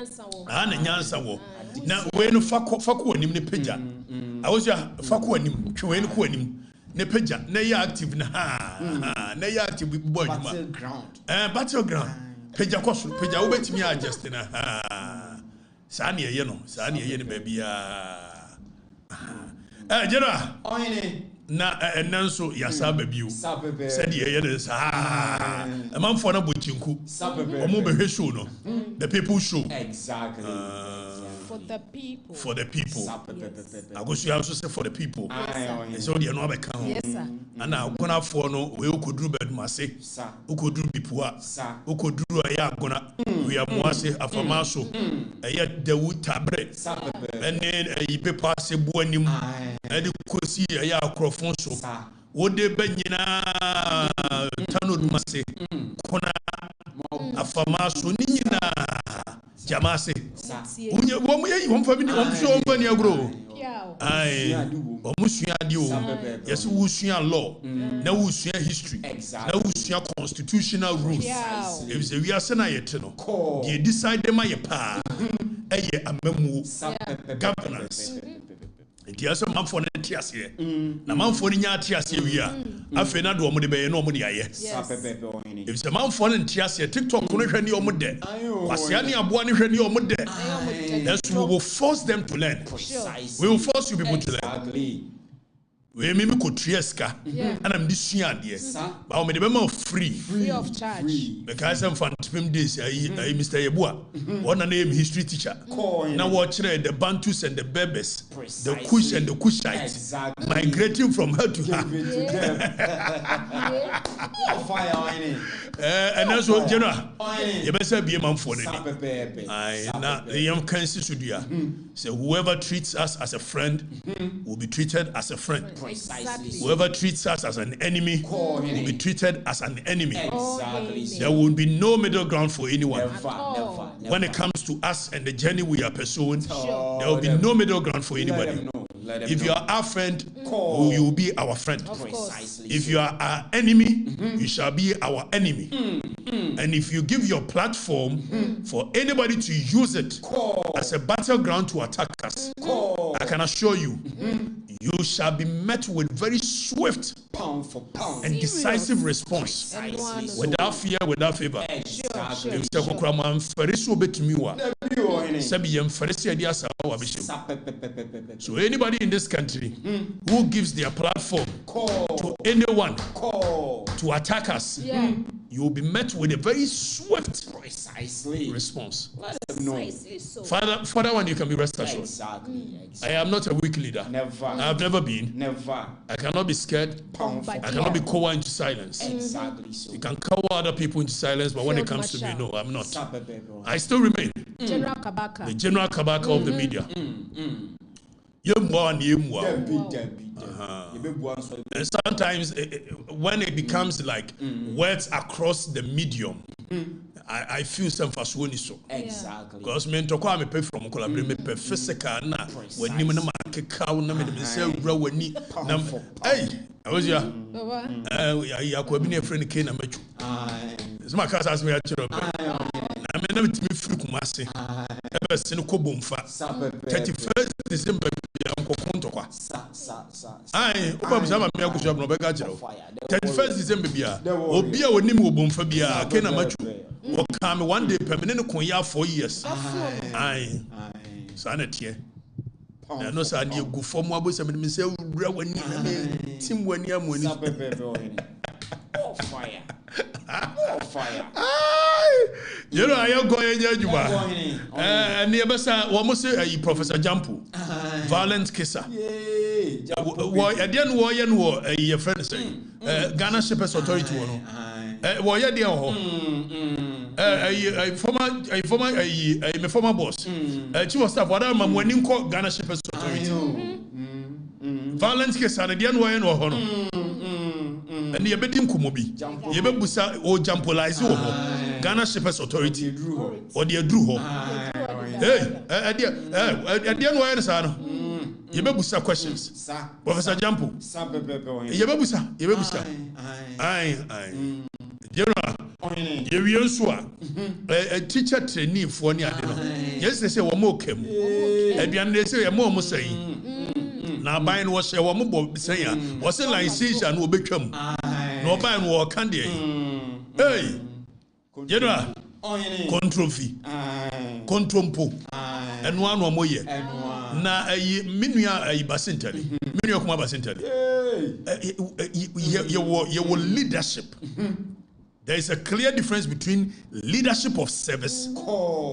na nyansa wo na we no fako anim ne pagya awosua fako anim twe no ko anim ne pagya na ye active na na ye active bo adwuma battleground pagya koso pagya wo betimi adjust na saa ne ye no saa ne ye ne ba bia general na enanso yasa babio said ye dey sa amanfo na bochinku omo be show no the people show exactly for the people I go you also say for the people so they no be kan yes sir and agona for no we okoduru bedumase okoduru bipua okoduru aya agona we amoase afamaso eye dawu tabre ene ipepa se buanim e de kosi aya akrofon so wo de banyina tanodumase kona afamaso ni nyina jamase unye wo mu yi won family won show mbani agro ai o musua ade o yes wo sua law na wo sua history na wo sua constitutional rules if say we are say na yete no they decide ma ye pa eye amamu governance nti aso manfo na tiase na manfo ni nya tiase wi a afi na do mo de be no mo de aye if say manfo na tiase TikTok no hwani o mo de kwasia ni abo ni hwani o mo de yes we will force them to learn we will force you people to learn we me ko trieska and am disua de ba o me de be ma free of charge because I'm from days Mr. Yebua one name history teacher now watch the Bantus and the Berbers the Kush and the Kushites migrating from her to her and that's what general you better be a man for it now the young cancer should do so whoever treats us as a friend will be treated as a friend. Exactly. Whoever treats us as an enemy will be treated as an enemy. Exactly. There will be no middle ground for anyone. Never. When it comes to us and the journey we are pursuing, there will be no middle ground for anybody. If you are our friend, you will be our friend. If you are our enemy, you shall be our enemy. And if you give your platform for anybody to use it as a battleground to attack us, I can assure you, you shall be met with very swift pound for pound and decisive response without fear, without favor. So anybody in this country who gives their platform to anyone to attack us, you will be met with a very swift response. Father one, you can be rest assured. I am not a weak leader. I have never been. I cannot be scared. I cannot be cowered into silence. You can cower other people into silence, but when it comes to me, no, I'm not. I still remain the General Kabaka of the media. And sometimes when it becomes like words across the medium, I feel some fashion so. Exactly. Because me to kwa me pay from collaborate me pay physical na when ni na market cow na me say bra wani na hey I was ya ya ko bi na friend ke na machu so my case as me a chiro na me na me timi free kumase e be se no ko bomfa 31st December ya nko konto kwa ai oba bisa ma me akuso no be ga chiro 31st December bia obi a woni me bomfa bia ke na machu o come one day permanent kon ya 4 years ai sanete na no sa na egu fom abosa me say wura wani na me tim wani amoni fire you know I go ejuma and e be say wo mo say Professor Jampo violent kisser wo edian wo ye no e friend say Ghana Shippers Authority wo no wo ye de ho former boss chief of staff wada mamwani nko Ghana Shippers Authority violent kisser na edian wo ye no ho no and ye bedim kumobi ye be busa o jampolize wo ho Ghana Shippers Authority or the drew ho hey edian wo ye no sa no ye be busa questions Professor Jampo ye be busa ai general Ye wi nso a teacher trainee for ni ade no. Yes say wo mo kam. Aduan dey say ye mo mo sai. Na ban no hye wo mo bo sai a. Wo say licensure no obetwam. No ban no kan dey. Hey. You know, controversy, contrompo, and one or more year. Na minua Basintale, minua kuma Basintale. Your leadership. There is a clear difference between leadership of service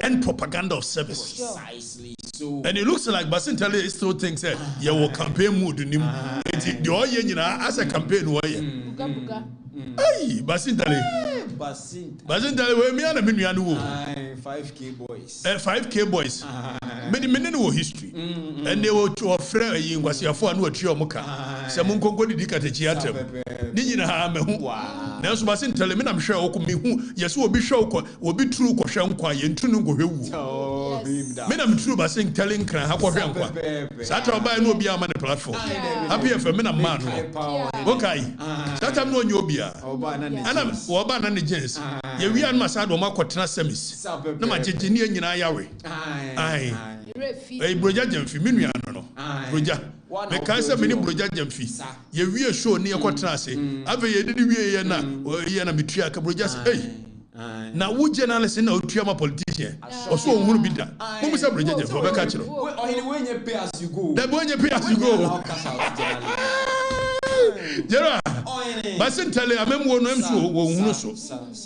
and propaganda of service. Precisely so. And it looks like Basintale still thinks that your campaign mood in him. The oil as a campaign warrior. Hey, Basintale. Basintale, where me and a million 5K boys. 5K boys. Many no history. And they were to a friend in was your phone with Chiomoka. Some Congo did at a theatre. Nina Hamu. Now, Basintale, I'm sure Okumu, yes, will be show, will be true, Koshan Kwai, and Tunungo. Men, I'm true by saying telling Kran, how Saturday by no be a man platform. Happy for men and man. Okay. Saturday no Yobia. And I'm Waban and the Gens. Ye we are Masado Makotana Semis. No, my engineer in Ayawe. Aye. A Broja Jemfi, Minuano. Broja. Me cancer many Broja Jemfi. Ye we are show near Quatrase. Ave ye did we yana or Yana Mitria Cabrojas. Hey. Now, would journalists in Otiama politician or so won't be done? Who is a Broja for a catcher? When you pay as you go. That when you pay as you go. Gerard. Basintale amemwo no emso wo hunu so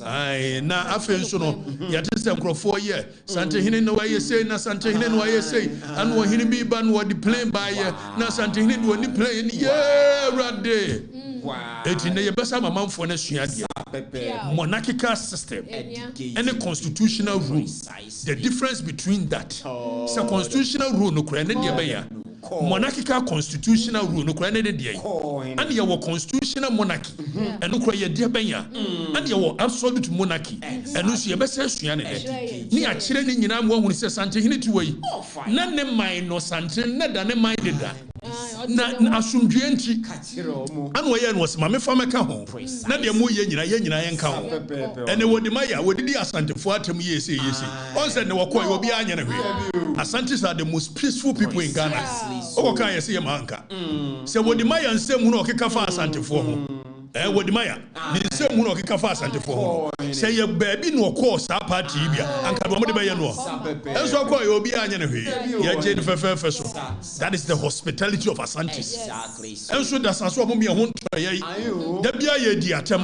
ai na afenso no yatese nkro 4 year sante hene no waye sei na sante hene no waye sei an wo hene bi ba no wo di plane ba ye na sante hene no ni plane ye rade eti ne ye besa mamamfo na suade monarchical system and a constitutional rule. The difference between that so constitutional rule no kura ne de be ya monarchical constitutional rule no kura ne de de and your constitutional monarchy and no kura ye de be ya and your absolute monarchy and no so ye besa suane de ni a kire ni nyina mo hunu se sante hene ti wai na ne man no sante na da ne man de da na asumdwe nti anu ye no se ma me fa meka ho na de mo ye nyina ye nka ho ene wodi maya wodi di asantefo atem yesi on said ne wako ye obi anya na hwe asantes are the most peaceful people in Ghana okoka ye se ye manka se wodi maya nsem hu na okeka fa asantefo ho wodi maya ni nsem hu na okeka fa asantefo ho se ye baabi no ko sa party bia anka bo mo de be ye no enso ko ye obi anya na hwe ye je ni fefe so that is the hospitality of Asantes enso da saso mo me ho nto ye da bia ye di atem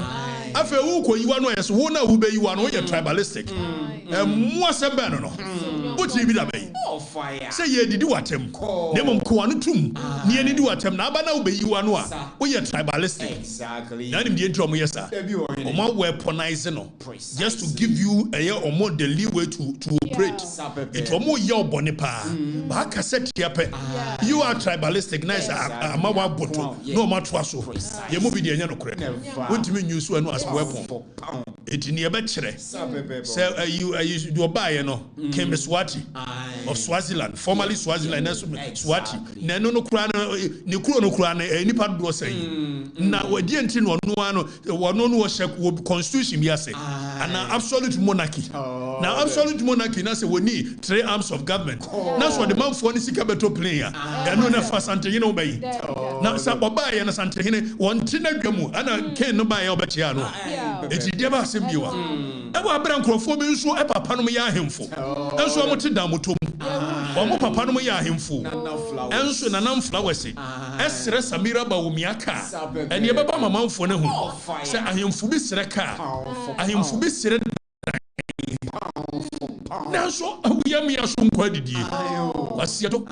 afa wu ko yiwa no yes wo na hu be yiwa no ye tribalistic mo asembe no uti bi da be say ye didi watem nemom ko anu tum ne ye didi watem na aba na hu be yiwa no a wo ye tribalistic exactly na nim die ntro mo yesa o ma weaponize no just to give you a year or more the leeway to operate it o mo ye obone pa ba ka set yape you are tribalistic nice ama wa boto no ma to aso ye mo bi de nya no kore wontimi nyusu anu as weapon it ni e be kire say you do buy no came Swati of Swaziland formerly Swaziland Swati na no kura ni kuro no kura na nipa do say na wadi enti no no ano wono no wo constitution bi ase and absolute monarchy now absolute monarchy na say we need 3 arms of government na so the man for ni sika beto player and no na fa sante hene obayi na sa oba ye na sante hene won ti na dwamu ana ken no ba ye obechi ano eti dia ba se biwa e bo abra nkrofo bi nso e papa no ya ahemfo enso mo ti da motom o mo papa no ya ahemfo enso na nam flowers esre samira ba womiaka ene e beba mamamfo ne ho se ahemfo bi sere ka ahemfo bi sere na so awuyam ya so nkwa didie wasieto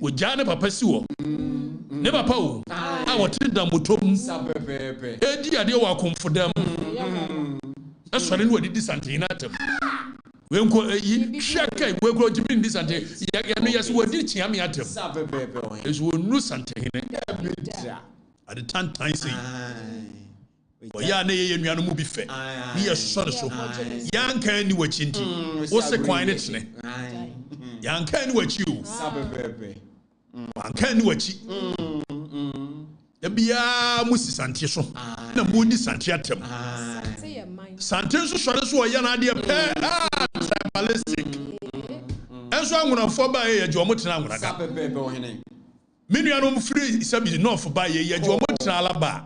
wo jane papa si wo ne papa wo a wo ti da motom edi ade wo akomfodam asore no didi santina tem we nko hweka we kro jimi ndi sante ya no yes wo di chia me atem es wo nu santehine at the time say o ya na ye nuanu mu bi fe ni ye so so ya nka ni wachinti wo se kwan ne tene ya nka ni wachi o anka ni wachi ya bia mu si sante so na mu di sante atem Santen so sɔre so ɔyɛ na adeɛ pɛ tribalistic ɛnso anwonafo ba yɛ gye ɔmo tena anwonaga menuanom free sabi north ba yɛ gye ɔmo tena alaba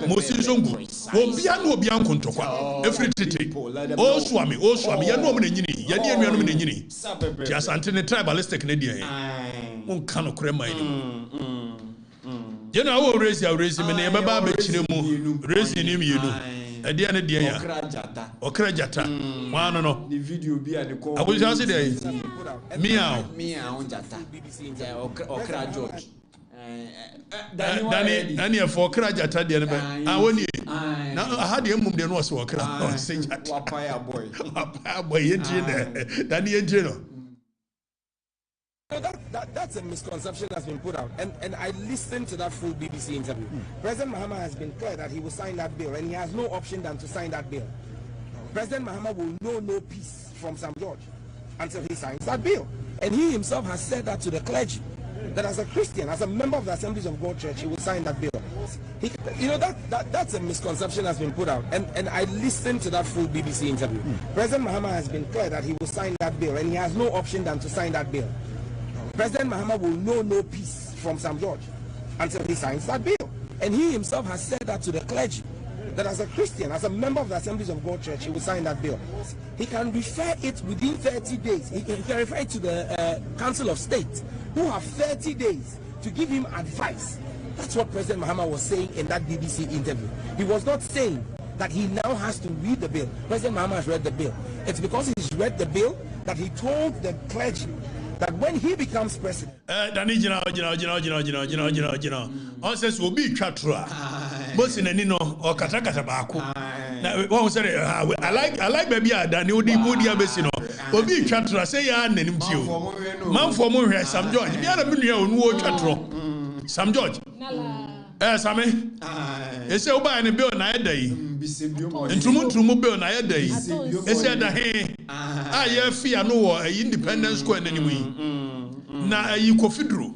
mosi nso ngu obia na obia nkontokwa every tete o swami yɛ no ɔmo na nyini yɛ de anuanom na nyini ti asante ne tribalistic ne deɛ mon ka no kore man ni jena wo raise me ne baba be kire mu raise ni mienu ɛdeɛ ne deɛ ya okra jata wano no the video bi a ne ko abuja se deɛ mia on jata okra George Dani for okra jata deɛ ne bɛ woni na ha deɛ mum deɛ no so okra se jata wapaya boy yentire ne Dani yentire no. That's a misconception that's been put out. And I listened to that full BBC interview. President Mahama has been clear that he will sign that bill, and he has no option than to sign that bill. President Mahama will know no peace from St. George until he signs that bill. And he himself has said that to the clergy, that as a Christian, as a member of the Assemblies of God Church, he will sign that bill. That's a misconception that's been put out. And I listened to that full BBC interview. President Mahama has been clear that he will sign that bill, and he has no option than to sign that bill. President Mahama will know no peace from St. George until he signs that bill. And he himself has said that to the clergy, that as a Christian, as a member of the Assemblies of God Church, he will sign that bill. He can refer it within 30 days. He can refer it to the Council of State, who have 30 days to give him advice. That's what President Mahama was saying in that BBC interview. He was not saying that he now has to read the bill. President Mahama has read the bill. It's because he's read the bill that he told the clergy that when he becomes president. Dani jina. On says will be chatra. Both in any no or katakata baku. Now one said I like baby Dani Odi Abesino. Will be chatra say ya name to you. Man for more here, Sam George. You are a million who chatro. Sam George. Same. Ese oba ne bill na yedai. Ntumu bill na yedai. Ese da he. Ye fear no wo independence square na nimu. Na yi kofidro.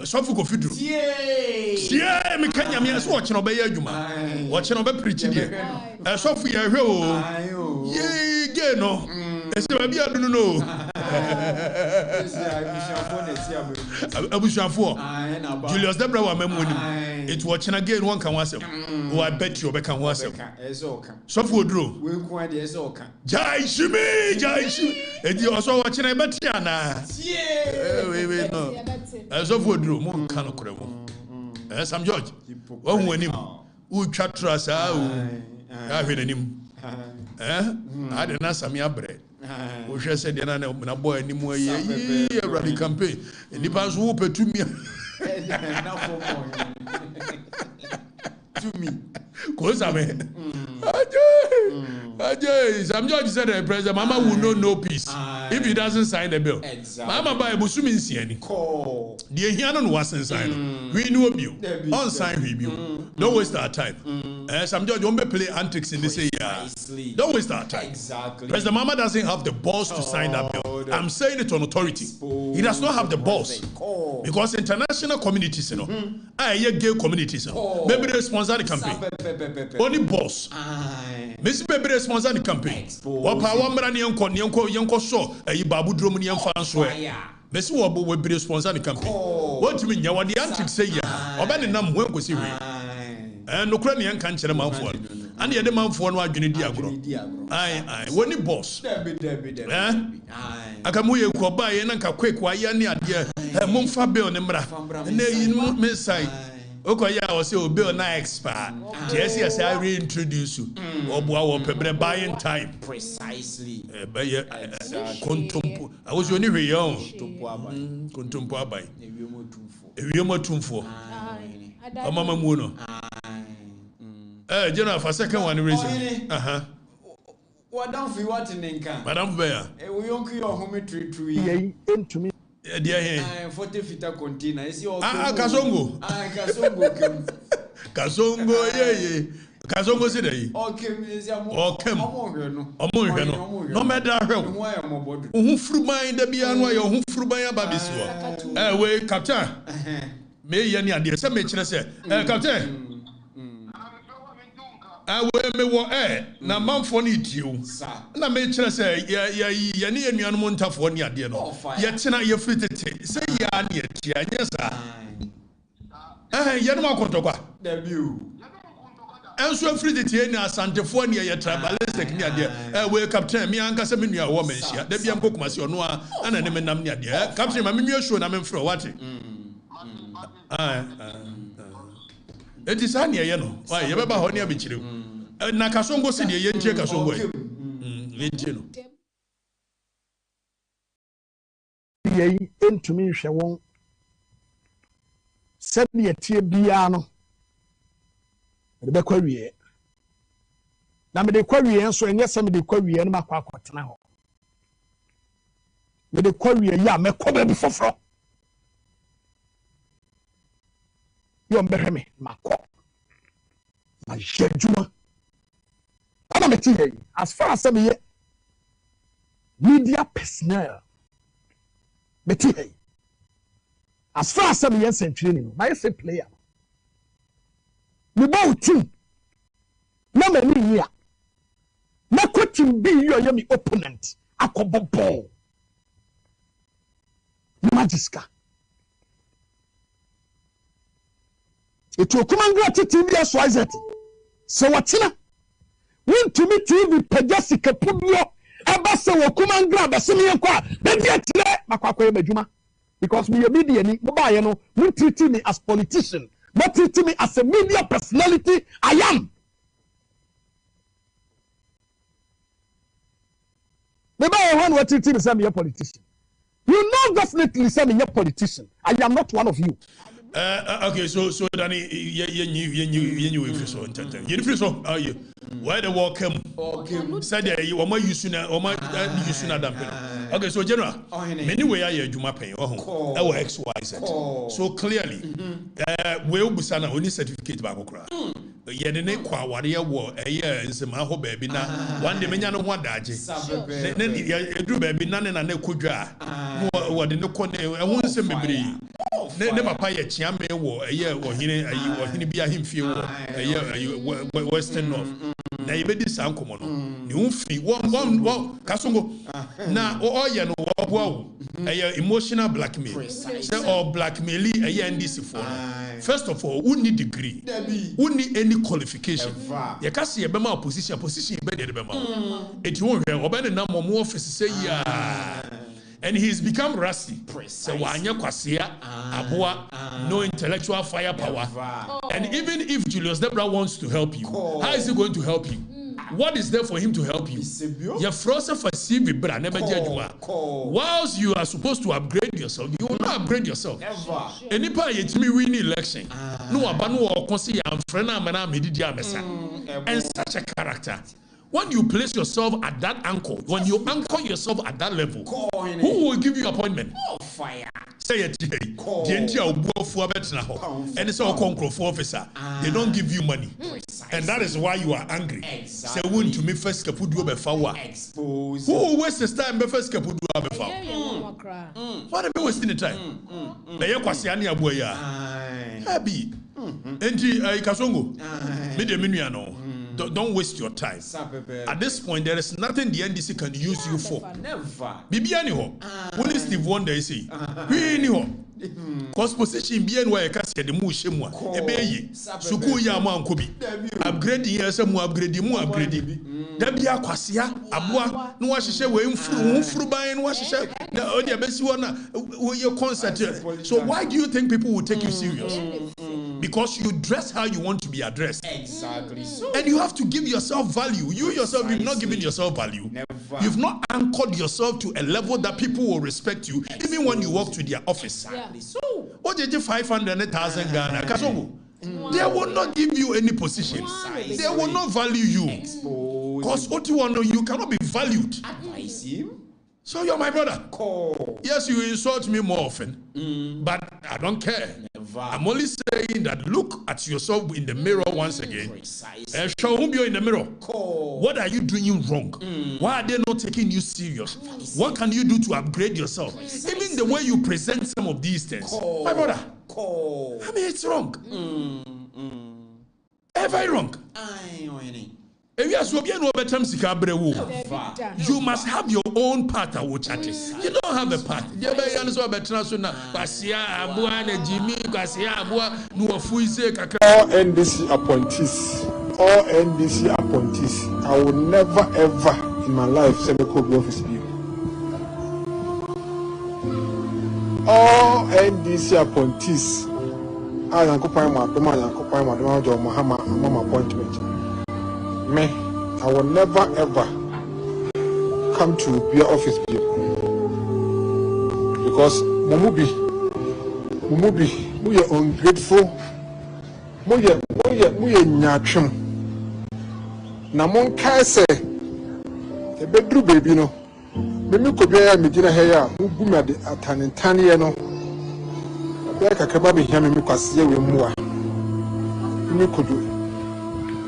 Sofu kofidro. Tie me kanya me so wo kye no be adwuma. Wo kye no be preach die. Sofu ye hwe o. Ye ge no. Ese ba bia dunu no. Abushafo. Julius Debra wa memoni. It was again one can wasem. Oh, I bet you can wasem. Sofu odro. We kwa de ezoka. Jai shimi. Edi also watching a betiana. We no. Sofu odro mo kan okremo. Sam George. Wo hu anim. U twatra sa o. Ya hwe nanim. Ade na sami abre. O hwe se de na boy anim ayi Every campaign. Nipa so wo petumi. To me. Ajay, Sam George said the president, Mama will know no peace if he doesn't sign the bill. Exactly. Mama by Busumi Sieni. The Hianon wasn't signed. We knew of you. On sign review. Don't waste our time. Sam George won't play antics in this year. Don't waste our time. Exactly. President Mama doesn't have the balls to sign that bill. I'm saying it on authority. He does not have the balls. Because international communities, you know, gay communities, baby sponsor the campaign. Only boss. Miss Baby sponsor the campaign. What power money yanko so a babu drum ni fanswe. Messi Wabo will be sponsor the campaign. What do you mean? You want the antics say ya? Or better numb when was he? And Ukrainian can't tell a man for it. And the other man for one diagro. Aye, when the boss. I can move you by and a quick why any idea. Mum Fabio Nemra. And they in Miss Okoya was a bill na expert. Yes, I reintroduce you. Or buying time. Precisely. Contumpo. I was only young. Contumpo by. If you're more tunful. Mama Muno. General, for second one reason. What don't we want in Inca? Madame Bear. We don't kill your home tree. To me. Dear, 40 feet of container. Kasongo. Kasongo, yeah. Kasongo today. Okay, no matter how. Who flew by the piano, who flew by a baby's way, Captain. May any idea? Some make say, Captain. me wo na manfo ne tio na me kire say ya ne anuanom ntafo ne ade no ye tena ye fritete say ya ne atia nyesa ye no akotokwa da biu enso fritete ne asantefo ne ye tribalistic ne ade we captain me anka se me nua wo menhia da bia mkokuma se ono ana ne menam ne ade captain ma me nua show na me mfro wate it is an ye no why ye beba ho ne abechire na kasongo se de ye ntie kasongo ye ntie no ye entumi hwe won se de tie bia no de be kwawie na me de kwawie enso enye se me de kwawie no makwa akotena ho me de kwawie ya me ko be foforo yo mbere me makọ ma jeduma ana me tie as far as me media personnel me tie as far as me century no my say player me ba team na me ni ya na ko team bi yo ye me opponent akobobo magiska Etu okumangra TV Swaziland. Se watina. Won to me TV pejasika pubuo. Aba se okumangra be se me kwa. Be dia tire makwakwa madwuma. Because me media ni mo ba ye no, won treat me as politician. Not treat me as a media personality I am. Me ba ye one what treat me say me a politician. You know definitely say me a politician. I am not one of you. Okay, so Danny, you free so intent. You free so are you? Where the war came? Said you are my using Okay, so general, many way I hear Juma pay or XYZ. So clearly, we'll be sana only certificate back okra. Yene kwa waria war a year in some maho baby na one day many one daji. Then you do baby none and a kudra. What in the corner, I won't say me. Never pay a chiame war a year or he be a him feel a year Western North. Na ibedi sanko mono ni unfi one kasongo na o ya no wo emotional blackmail say or blackmail NDC for first of all who need degree who need any qualification you can see be ma position be dey be ma it won hwe obene na mo office say ya and he's become rusty. So wanya kwasia aboa no intellectual firepower. And even if Julius Debra wants to help you, how is he going to help you? What is there for him to help you? Your frozen for CV bra never judge. Whilst you are supposed to upgrade yourself, you will not upgrade yourself. Any part yet me win election. No abanu or consi am friend amana medidia mesa. And such a character. When you place yourself at that anchor, when you anchor yourself at that level, who will give you appointment? Fire. Say it today. And it's all conquer officer. They don't give you money. And that is why you are angry. Say won to me first kapudu befawa. Who will waste his time first kapudu befawa? What am I wasting the time? Be yakwasi ani aboya. Happy. Enti kasongo. Me de menua no. Don't waste your time. At this point, there is nothing the NDC can use you for. Never. Bibi aniho. Only Steve Wonder say. We aniho. Cause position bien wa ekasi de mu shemwa. Ebeye. Suku ya mu ankobi. Upgrade here say mu upgrade mu upgrade. Da bia kwasia aboa no wa hihye we mfuru ban no wa hihye na odi abesi wona your concert. So why do you think people will take you serious? Because you dress how you want to be addressed. Exactly. And you have to give yourself value. You yourself, you've not given yourself value. Never. You've not anchored yourself to a level that people will respect you, even when you walk to their office. Exactly. So, what did you 500,000 Ghana? They will not give you any position. They will not value you. Because what you want, you cannot be valued. Advise him. So you're my brother. Yes, you insult me more often, but I don't care. Never. I'm only saying that look at yourself in the mirror once again. Show whom you're in the mirror. What are you doing wrong? Why are they not taking you serious? What can you do to upgrade yourself? Even the way you present some of these things. My brother, I mean, it's wrong. Very wrong. If you are so bien over sika brewu, you must have your own path. You don't have a path. You be so better so na kwasia abua na Jimmy kwasia abua no fuise kakra. All NDC appointees, I will never ever in my life say me could be office bill. All NDC appointees, I am occupying my appointment. Me, I will never ever come to be office bill because Mumubi, we are ungrateful. We are nyachum. Na mon kaise, the bedroom baby no. Me ko bia me gina heya, mu guma de atanentane no. Bia kakaba be hia me kwase we muwa. Me ko do.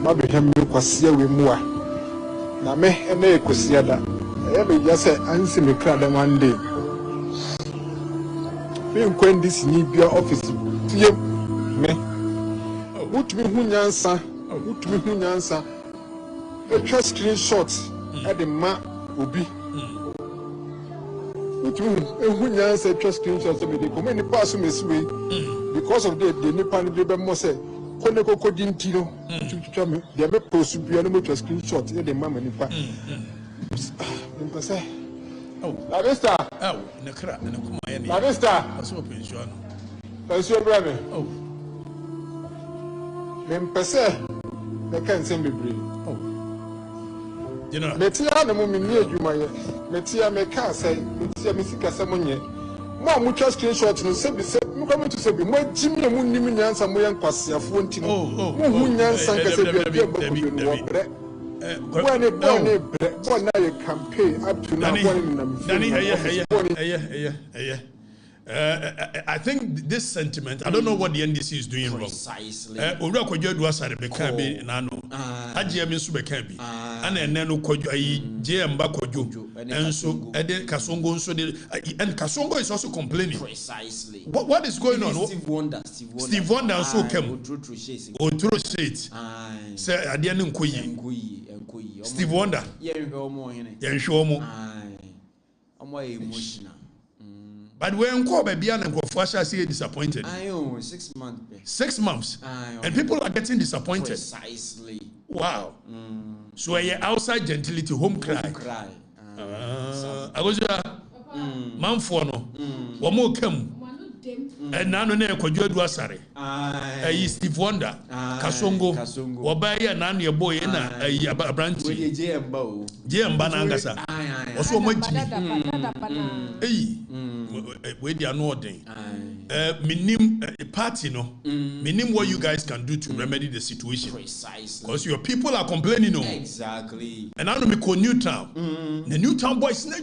Ma be hia me kwase we muwa. Na me ene ekosia da. E be ya se ansi me kra da one day. Me nkwen dis ni bia office tie me. Utumi hu nyansa, a trust screenshot at the ma obi. Utumi hu nyansa trust screenshot so me dey come any pass me way because of the nipa ni be mo say kone koko dinti no tutu me dey me post bia no trust screenshot e dey ma nipa. Nipa say oh la vista oh na kra na kuma ya ni la vista aso pension brother oh Mempese the can send me breathe. Oh. You know. Metia na mo mi ni adwuma ye. Metia me ka say, metia me sika say monye. Mo mu twa screenshot no se bi se, mo come to say bi mo jimi na mo nim nyansa mo ye nkwasiafo ntino. Mo hu nyansa nka se bi abi ba ko bi no bre. When na ye campaign up to now I think this sentiment, I don't know what the NDC is doing wrong. Precisely. Owura Kwadwo Adu Asare beka bi nano. Agye mi nso beka bi. Ana ene no Kwadwo ayi Jemba Kwadwo. Enso ede Kasongo nso de and Kasongo is also complaining. Precisely. What is going on? Steve Wonder also came. Otro shit. Say ade ne nkoyi. Steve Wonder. Yeah, omo hene. Yenhwe omo. Omo emotional. But when baby and Kwafasha disappointed. 6 months. 6 months. And people are getting disappointed. Precisely. Wow. So a outside gentility, home cry. I was man for no. One more come. And now no Kwadwo Adu Asare. Steve Wonder, Kasongo, Wabaya Nani a boy na a branch. Jemba Nangasa. Also much. Hey, where they are not doing. Minim party no. Minim what you guys can do to remedy the situation. Precisely. Because your people are complaining no. Exactly. And now we call Newtown. The Newtown boys na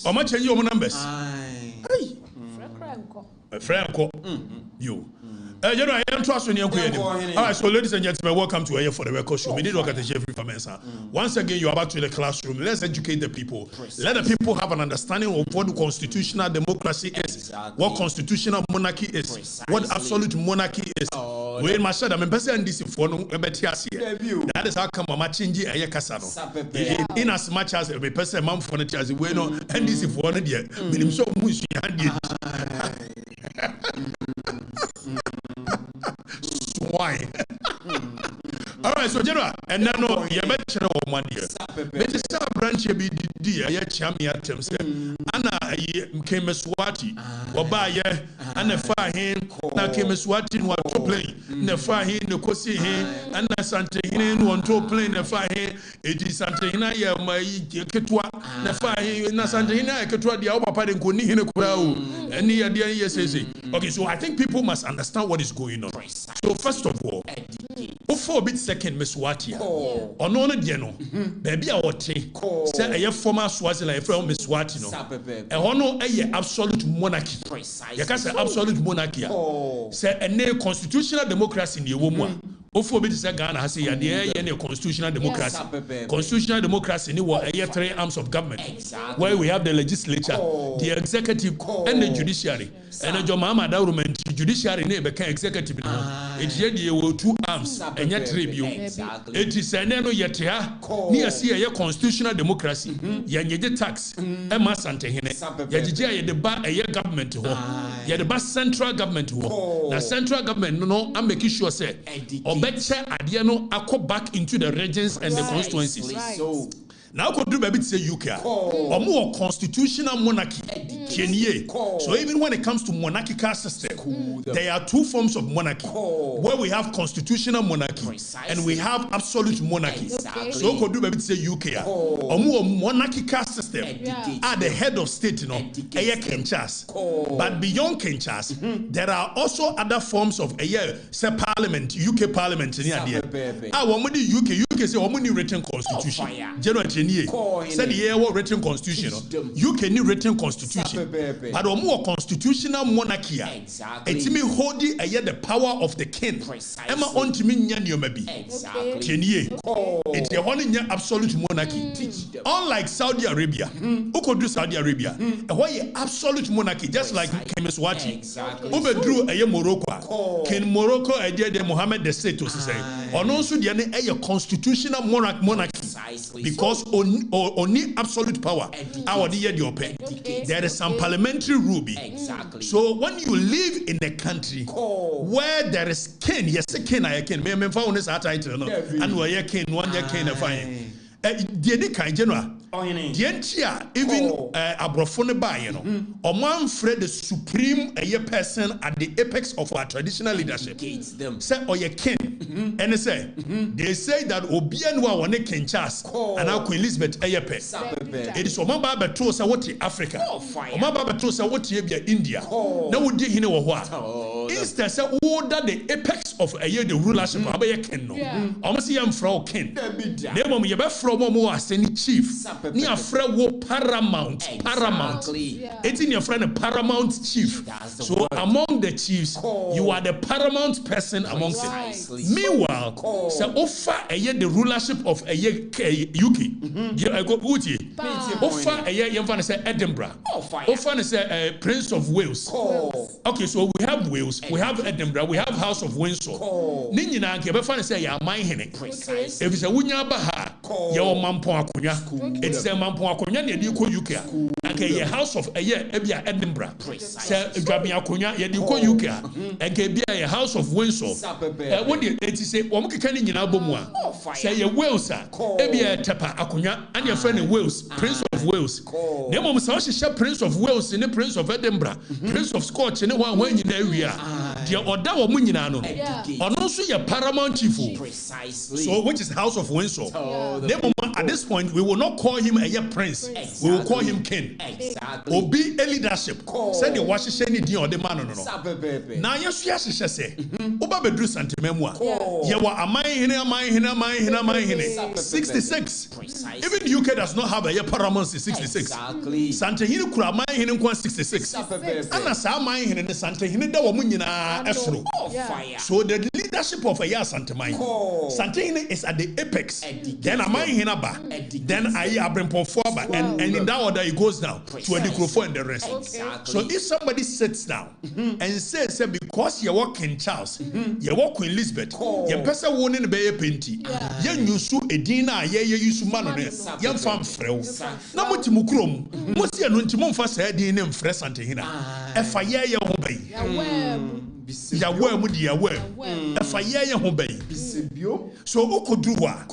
how much change your numbers? Franco. You. You know, I am trusting you. All right, so ladies and gentlemen, welcome to Here for the Record Show. We need Okatakyie Afrifa. Once again, you are back to the classroom. Let's educate the people. Let the people have an understanding of what constitutional democracy is, what constitutional monarchy is, what absolute monarchy is. When my shadow, I'm person this for no that is how come I'm changing a casano. In as much as a person, mom for it as we know, and this is for one year. Minimum so much. Why? All right, so general, and now no, you better know one year. But the star branch be dear, ya chamia terms. Anna came a swati, or by ye, and a fire hand, now came a swati one to play. The fire hand, the cossy hand, and a Santa Hina one to play the fire hand. It is Santa Hina, my Ketua, the fire hand, and Santa Hina, Ketua, the upper part in Kuni, and the idea yes. Okay, so I think people must understand what is going on. So, first of all, before bit second, Miss Watia, or no, baby, I would say, say a former Swaziland from Miss Watino, a honor a absolute monarchy. You can say absolute monarchy. Say a constitutional democracy in the woman. Before bit second, Ghana has a constitutional democracy. Constitutional democracy in the 3 arms of government, where we have the legislature, the executive, and the judiciary. And the Jomama government, judiciary, became executive. It ye will 2 arms and yet tribute. It is an eno yet near see a constitutional democracy. Yanye tax, a mass antehene. Yajija the bar a year government ho. Yet the bar central government ho. The central government no, I'm making sure say or better adiano ako back into the regions and the constituencies. So now could do baby say UK or more constitutional monarchy. So even when it comes to monarchical system, there are 2 forms of monarchy where we have constitutional monarchy and we have absolute monarchy. So could do baby say UK or more monarchical system are the head of state, you know, Kenchas. But beyond Kenchas, there are also other forms of say parliament, UK parliament. UK say omuni written constitution. Said the written constitution. UK need written constitution. But a more constitutional monarchy. It may hold the power of the king. Emma on to me maybe. It's a only absolute monarchy. Unlike Saudi Arabia, who could do Saudi Arabia? Why absolute monarchy, just like King Swati. Who drew a Morocco. King Morocco idea de Mohammed the state to say. Or also the a constitutional monarchy. Because only absolute power. There is some parliamentary rule. So when you live in a country where there is king, yes, a king, I can. Me found this title, no, and where king, 1 year king, fine. The kind general. The entire even abrofone by or man Fred the supreme person at the apex of our traditional leadership. Say or your king and they say that Obianwa one king Charles and now Queen Elizabeth Ayepe. It is Omaba Betrosa what Africa. Omaba Betrosa what India. Now would you know what? Instead say order the apex of a year the rulership of a king. Almost young Frau King. Name of your best from as any chief. Near friend wo paramount. It's in your friend a paramount chief. So among the chiefs, you are the paramount person amongst them. Meanwhile, so offer a year the rulership of a year UK. I go Uti. Offer a year you say Edinburgh. Offer say Prince of Wales. Okay, so we have Wales, we have Edinburgh, we have House of Windsor. Ninina ke be fan say ya man hene. If it's a wunya baha, your mampo akunya. It's a mampo akunya ne di ko UK. Okay, your House of a year ebia Edinburgh. Say dwabi akunya ye di ko UK. Okay, bia your House of Windsor. What it say omo keka ni nyina bomu a. Say your Wales ebia tepa akunya and your friend in Wales, Prince of Wales. Ne mom say she Prince of Wales ne Prince of Edinburgh, Prince of Scotch ne wan nyina wi a. The order of nyina no. Ono so your paramount chief. So which is House of Windsor. At this point, we will not call him a prince. We will call him king. Obi a leadership. Say the Washington di or the man no. Now yes say. Oba bedru santememwa. Yewa amai 66. Even UK does not have a paramount 66. Santehine kura amai hene kwa 66. Ana sa amai hene Santehine da wo nyina efro. So the leadership of a year Santehine is at the apex. Then amai hene ba. Then I bring forward and in that order it goes down to a Dikrofo and the rest. So if somebody sits down and says because you're working Charles, you're working Elizabeth, your person won't be a penty. Yan you su edina ye use man on it. Yan fam frel. Na mutimukrom. Musia nuntimum fa say din name fresh Santehina. If I hear your obey. Ya word with ya word. If I hear your obey. So Okodruwa.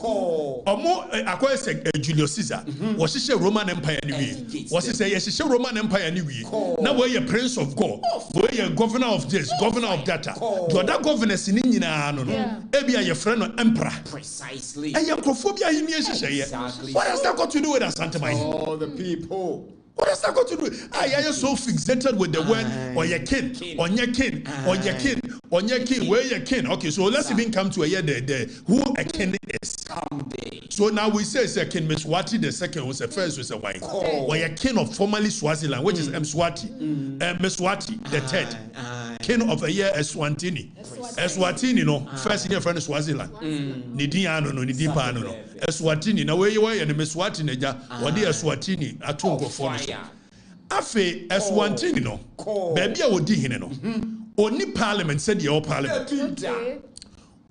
Omo akwa say Julius Caesar. Was she Roman Empire anyway? Was she say yes she Roman Empire anyway? Now where you Prince of God, where you governor of this, governor of that. The other governors in India no. Ebia your friend emperor. Precisely. And your crophobia in what has that got to do with us, Santa Mai? All the people. What has that got to do? Are you so fixated with the word or your king, on your king, on your king, on your king, where your king? Okay, so let's even come to a year the who a king is. So now we say it's a king Mswati, the second was the first was a wife. Or your king of formerly Swaziland, which is Mswati. Mswati, the third. King of a year Eswatini. Eswatini, no, first year friend Swaziland. Nidiano, no, Nidipano, no. Eswatini, now where you are, and the Mswati, what the Eswatini, Atungo for. Afe Eswatini, no, baby, I would dig in no. Only parliament said the old parliament.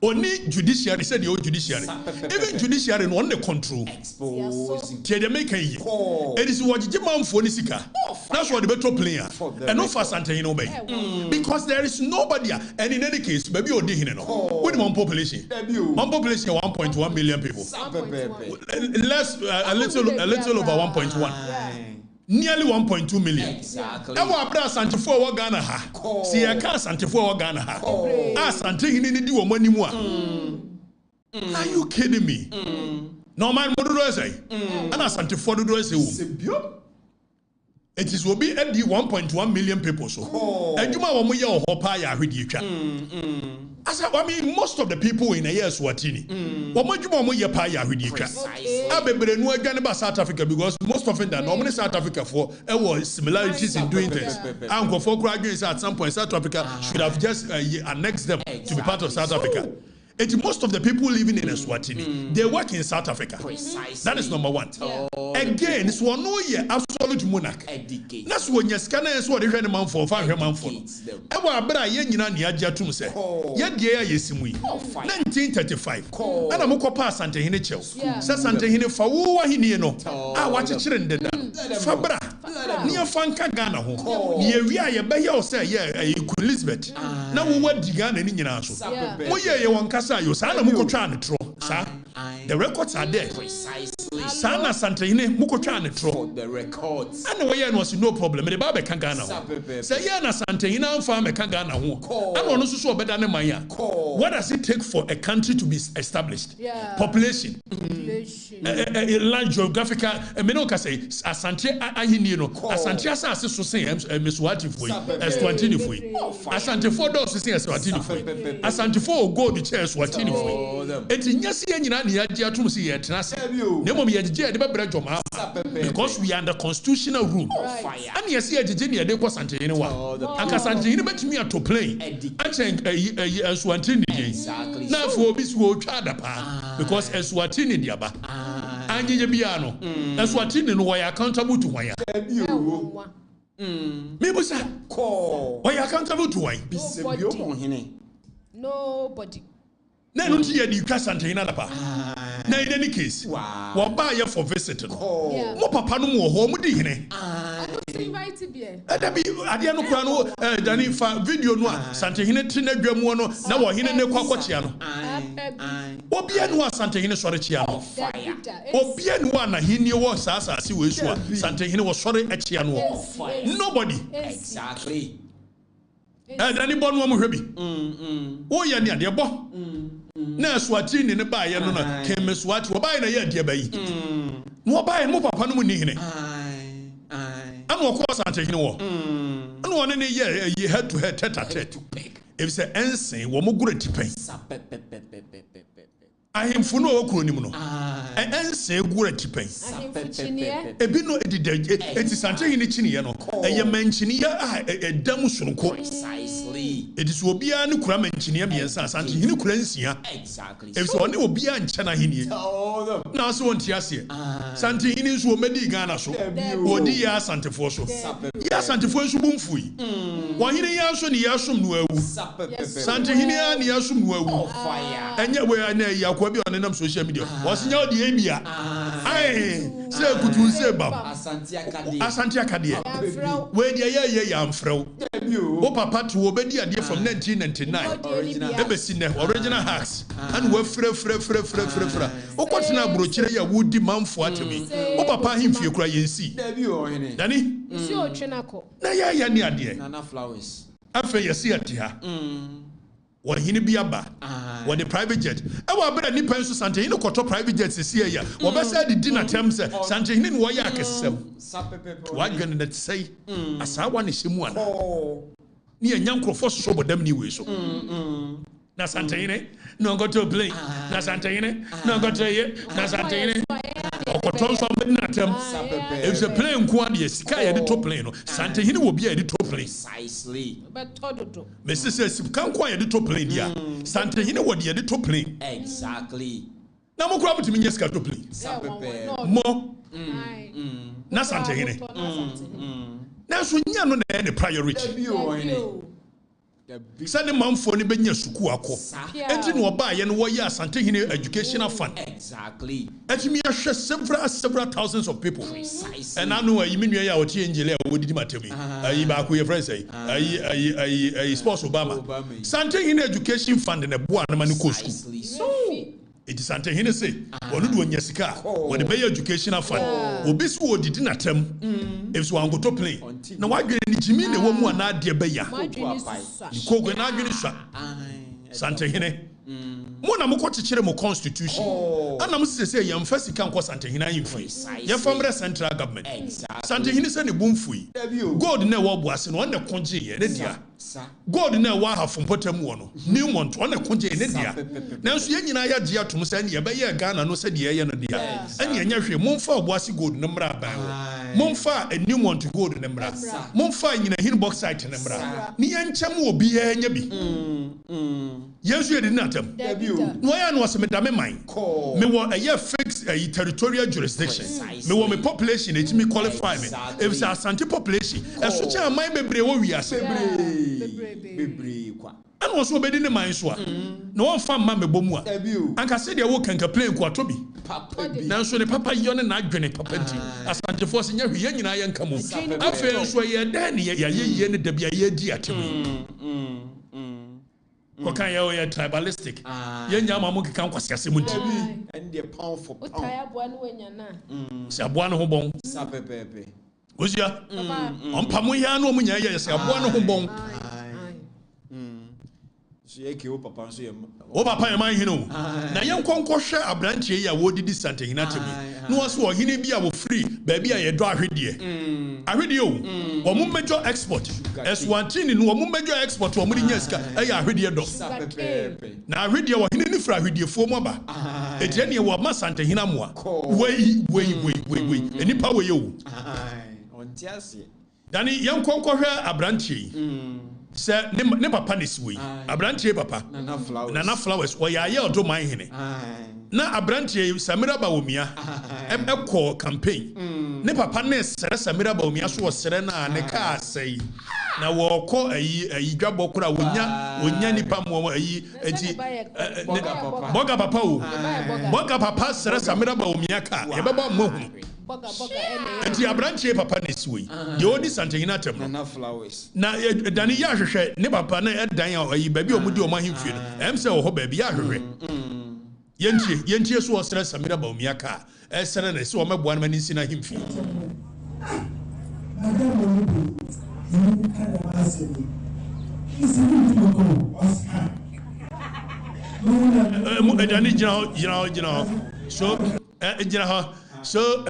Only judiciary said the old judiciary. Even judiciary on the control. They make a it is what Jimam for Nisika. That's what the better player. And no fast and obey. Because there is nobody, and in any case, maybe you're digging with one population. One population 1.1 million people. Less a little over 1.1. Nearly 1.2 million. Exactly. Ewa abra santifo wa Ghana ha. Si eka santifo wa Ghana ha. Santi hini ni di wo mani mu a. Are you kidding me? No man mo do say. Ana santifo do say wo. It is will be at the 1.1 million people so. Ejuma wo mo ye ho pa ya hwedi twa. I mean, most of the people in a year Swatini. What ye pa ya hwedi twa. Abebre no adwane ba South Africa because most often that normally South Africa for was similarities in doing things. Uncle for graduates at some point South Africa should have just annexed them to be part of South Africa. Most of the people living in Eswatini, they work in South Africa. That is number one. Again, it's one no year absolute monarch. That's when you scan as what the man for 5 months for. Ewa abra ye nyina ni agya tum se. Ye de yesimui. 1935. Ana moko pa Sante Hene chew. Se Sante Hene fa wo wa hini no. A wa chechire ndeda. Fa bra. Ni afanka Ghana ho. Ni ewia ye be ye o se ye Queen Elizabeth. Na wo wa di Ghana ni nyina so. Mo ye wanka the records are there. Precisely. Sana Sante Hene mukotwa ne tro. The records. And we was no problem. The Baba can Ghana. Say ya na Sante Hene amfa me kan Ghana ho. And ono so so better than maya. What does it take for a country to be established? Population. Land geographical. Me no ka say Asante ahini no. Asante asase so say Meswati foi. Eswatini foi. Asante for those say Eswatini foi. Asante for go the chair Eswatini foi. Eti nyasi nyina ne agye atum si ye tenase. Nemo me agye de bebra joma because we are under constitutional rule. And yes ye agye ne de ko Sante Hene wa. Aka Sante Hene betimi ato plane. Achen Eswatini dey. Na for obi so twa da pa because Eswatini dey aba. Anye bia no. Eswatini no we accountable to why. Me busa ko. We accountable to why? Nobody. Na no tie di twa Sante Hene da pa. Na in any case, wa ba ye for visiting. Mo papa no mo ho mo di hene. Invite be. Adabi ade no kura no dani fa video no Sante Hene tena dwamu no na wo hene ne kwakochia no. Obia no Sante Hene sore chia no. Obia no na hene wo saasase we so Sante Hene wo sore achia no. Nobody. Exactly. Dani bon wo mo hwebi. O ye ne ade bo. Na Eswatini ne ba ye no na Kemeswati wo ba ye na ye ade ba yi. No ba ye mo papa no mu ni hene. Anu ko Sante Hene wo. Anu one ne ye head to head tete tete. If say ensen wo mo gure tipen. Ahemfo no okuro nim no. Ensen gure tipen. Ebi no edide eti Sante Hene chini ye no. Eye manchini ya edam soronko. Precisely. It is obia ne kura manchini ya miensa Sante Hene kura nsia. Exactly. If so ne obia ncha na hene. Na so wonti ase. Sante Hene so medi Ghana so. Wodi ya Santefo so. Ya Santefo so bumfui. Wo hene ya so ne ya som no awu. Sante Hene ya ne ya som no awu. Enye we na ya kwa bi on nam social media. Was nya odi ebia. Ai, se kutu se bam. Asante akade. We dia ye amfrew. O papa to obedi ade from 1999. Ebesi ne original hacks. And we fra. O kwatena brochire ya wudi manfo atemi. O papa himfie kura yensi. Dani? Isi o twenako. Na ya ni ade. Nana flowers. Afa yesi ate ha. What hini biaba, what the private jet. I will better ni penso Sante Hene koto private jet is here. What best said the dinner terms Sante Hene waya kesem. What gonna that say? Asawa ni shimuana. Ni a nyanko for so but them ni we so. Na Sante Hene no go to play. Na Sante Hene no go to ye. Na Sante Hene. Okoton so na tem. If the plane kwadi sika ye the top plane no. Sante Hene will be a the top plane. Precisely. But todo. Mr. says kan kwa ye the top plane dia. Sante Hene will be the top plane. Exactly. Na mo kwa mutimi nyeska top plane. Mo. Na Sante Hene. Na so nya no na the priority. Send the man for the Benya Sukuako. Enti no ba ye no wo ya Asante Hene educational fund. Exactly. Enti me ahwe several thousands of people. And I know you mean ya o tie engineer wo didi matemi. Ayi ba ko ye friend say. Ayi sports Obama. Asante Hene education fund na boa na mani ko school. It is Asante Hene say onu do nya sika. Wo de be educational fund. Obi so wo didi na tem. If so ango to play. Na wa dwene ni jimi na wo mu ana de be ya. Ikogwe na adwene swa. Asante Hene. Mo na mo ko kikire mo constitution. Ana mo sese ye mfa sika nko Asante Hene ayimfui. Ye famre central government. Asante Hene se ne bumfui. God na wo boase no na konje ye ne dia. God na wa hafo potam wo no. New month na konje ye ne dia. Nanso ye nyina ya gye atom se ne ye be ye Ghana no se de ye no dia. Ene anya hwe mo mfa oboase God no mra ban wo. Mo mfa a new month God no mra. Mo mfa nyina hin box site no mra. Ni enchem obi ya nya bi. Yesu ye de natam. No ya no was me dame mine. Me wo a year fixed a territorial jurisdiction. Me wo me population it me qualify me. If it's Asante population, e so cha mine bebre wo wiase. Bebre kwa. And also be in the mind so. No one fan man me bomu a. Anka se de wo kan complain ko atobi. Now so the papa yone na adwene papa nti. Asante force nya hwe ye nyina ye nka mo. Afa so ye dan ye ye ne da bia ye di atemu. Kokan ye tribalistic. Ye nya ma mo keka nkwasiase mu nti. And the pound for pound. Otaya boa no wenya na. Se aboa no ho bon. Sa pepepe. Osia. Ompa mo ya no mo nya ye se aboa no ho bon. So ye ke o papa so ye. O papa ye man hinu. Na ye nkonkohwe abrantie ya wo didi Asante Hene atemi. No was wo hene bia wo free ba bia ye do ahwede. Ahwede o. Wo mo major export. S1 no wo mo major export wo mo nya sika e ya ahwede do. Na ahwede wo hene ni fra ahwede fo mo ba. E je ne wo ma Asante Hene amoa. Wei. Enipa we yo. Onti ase. Dani ye nkonkohwe abrantie. Se ne papa ne siwe abrantie papa nana flowers o ya ye odo man hene na abrantie Samira Bawumia ekọ campaign ne papa ne sere Samira Bawumia so sere na ne ka asai na wo kọ ayi dwabo kura wonya nipa mo ayi enti boga papa o boga papa sere Samira Bawumia ka ye beba mo hu enti abrantie papa ne siwe ye odi Asante Hene atem na flowers na dani ya hwehwe ne papa na edan ayi baby omudi o mahemfie no em se wo ho baby ya hwehwe yentie so osere Samira Bawumia ka esere na se o meboa na mani si na hemfie dani so so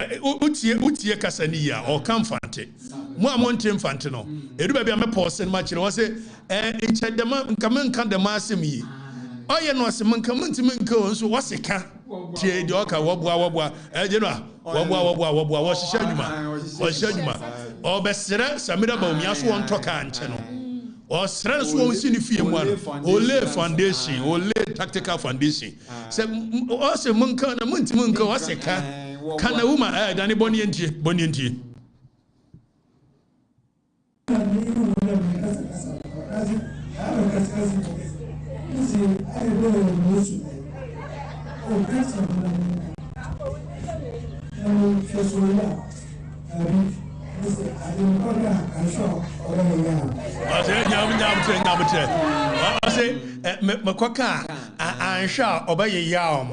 utie kasani ya o kamfante mo amonte mfante no edu ba bia me pause ma kire wo se enchedema nka de ma asem yi oye no asem nka munti nka so waseka tie de oka woboa je no woboa wo hihye adwuma o besere Samira Bawumia so won toka nche no o sere so won sini fie mu ano ole foundation ole tactical foundation se o se nka na munti nka waseka kana uma dani boni entie Makwaka ansha obaye yaom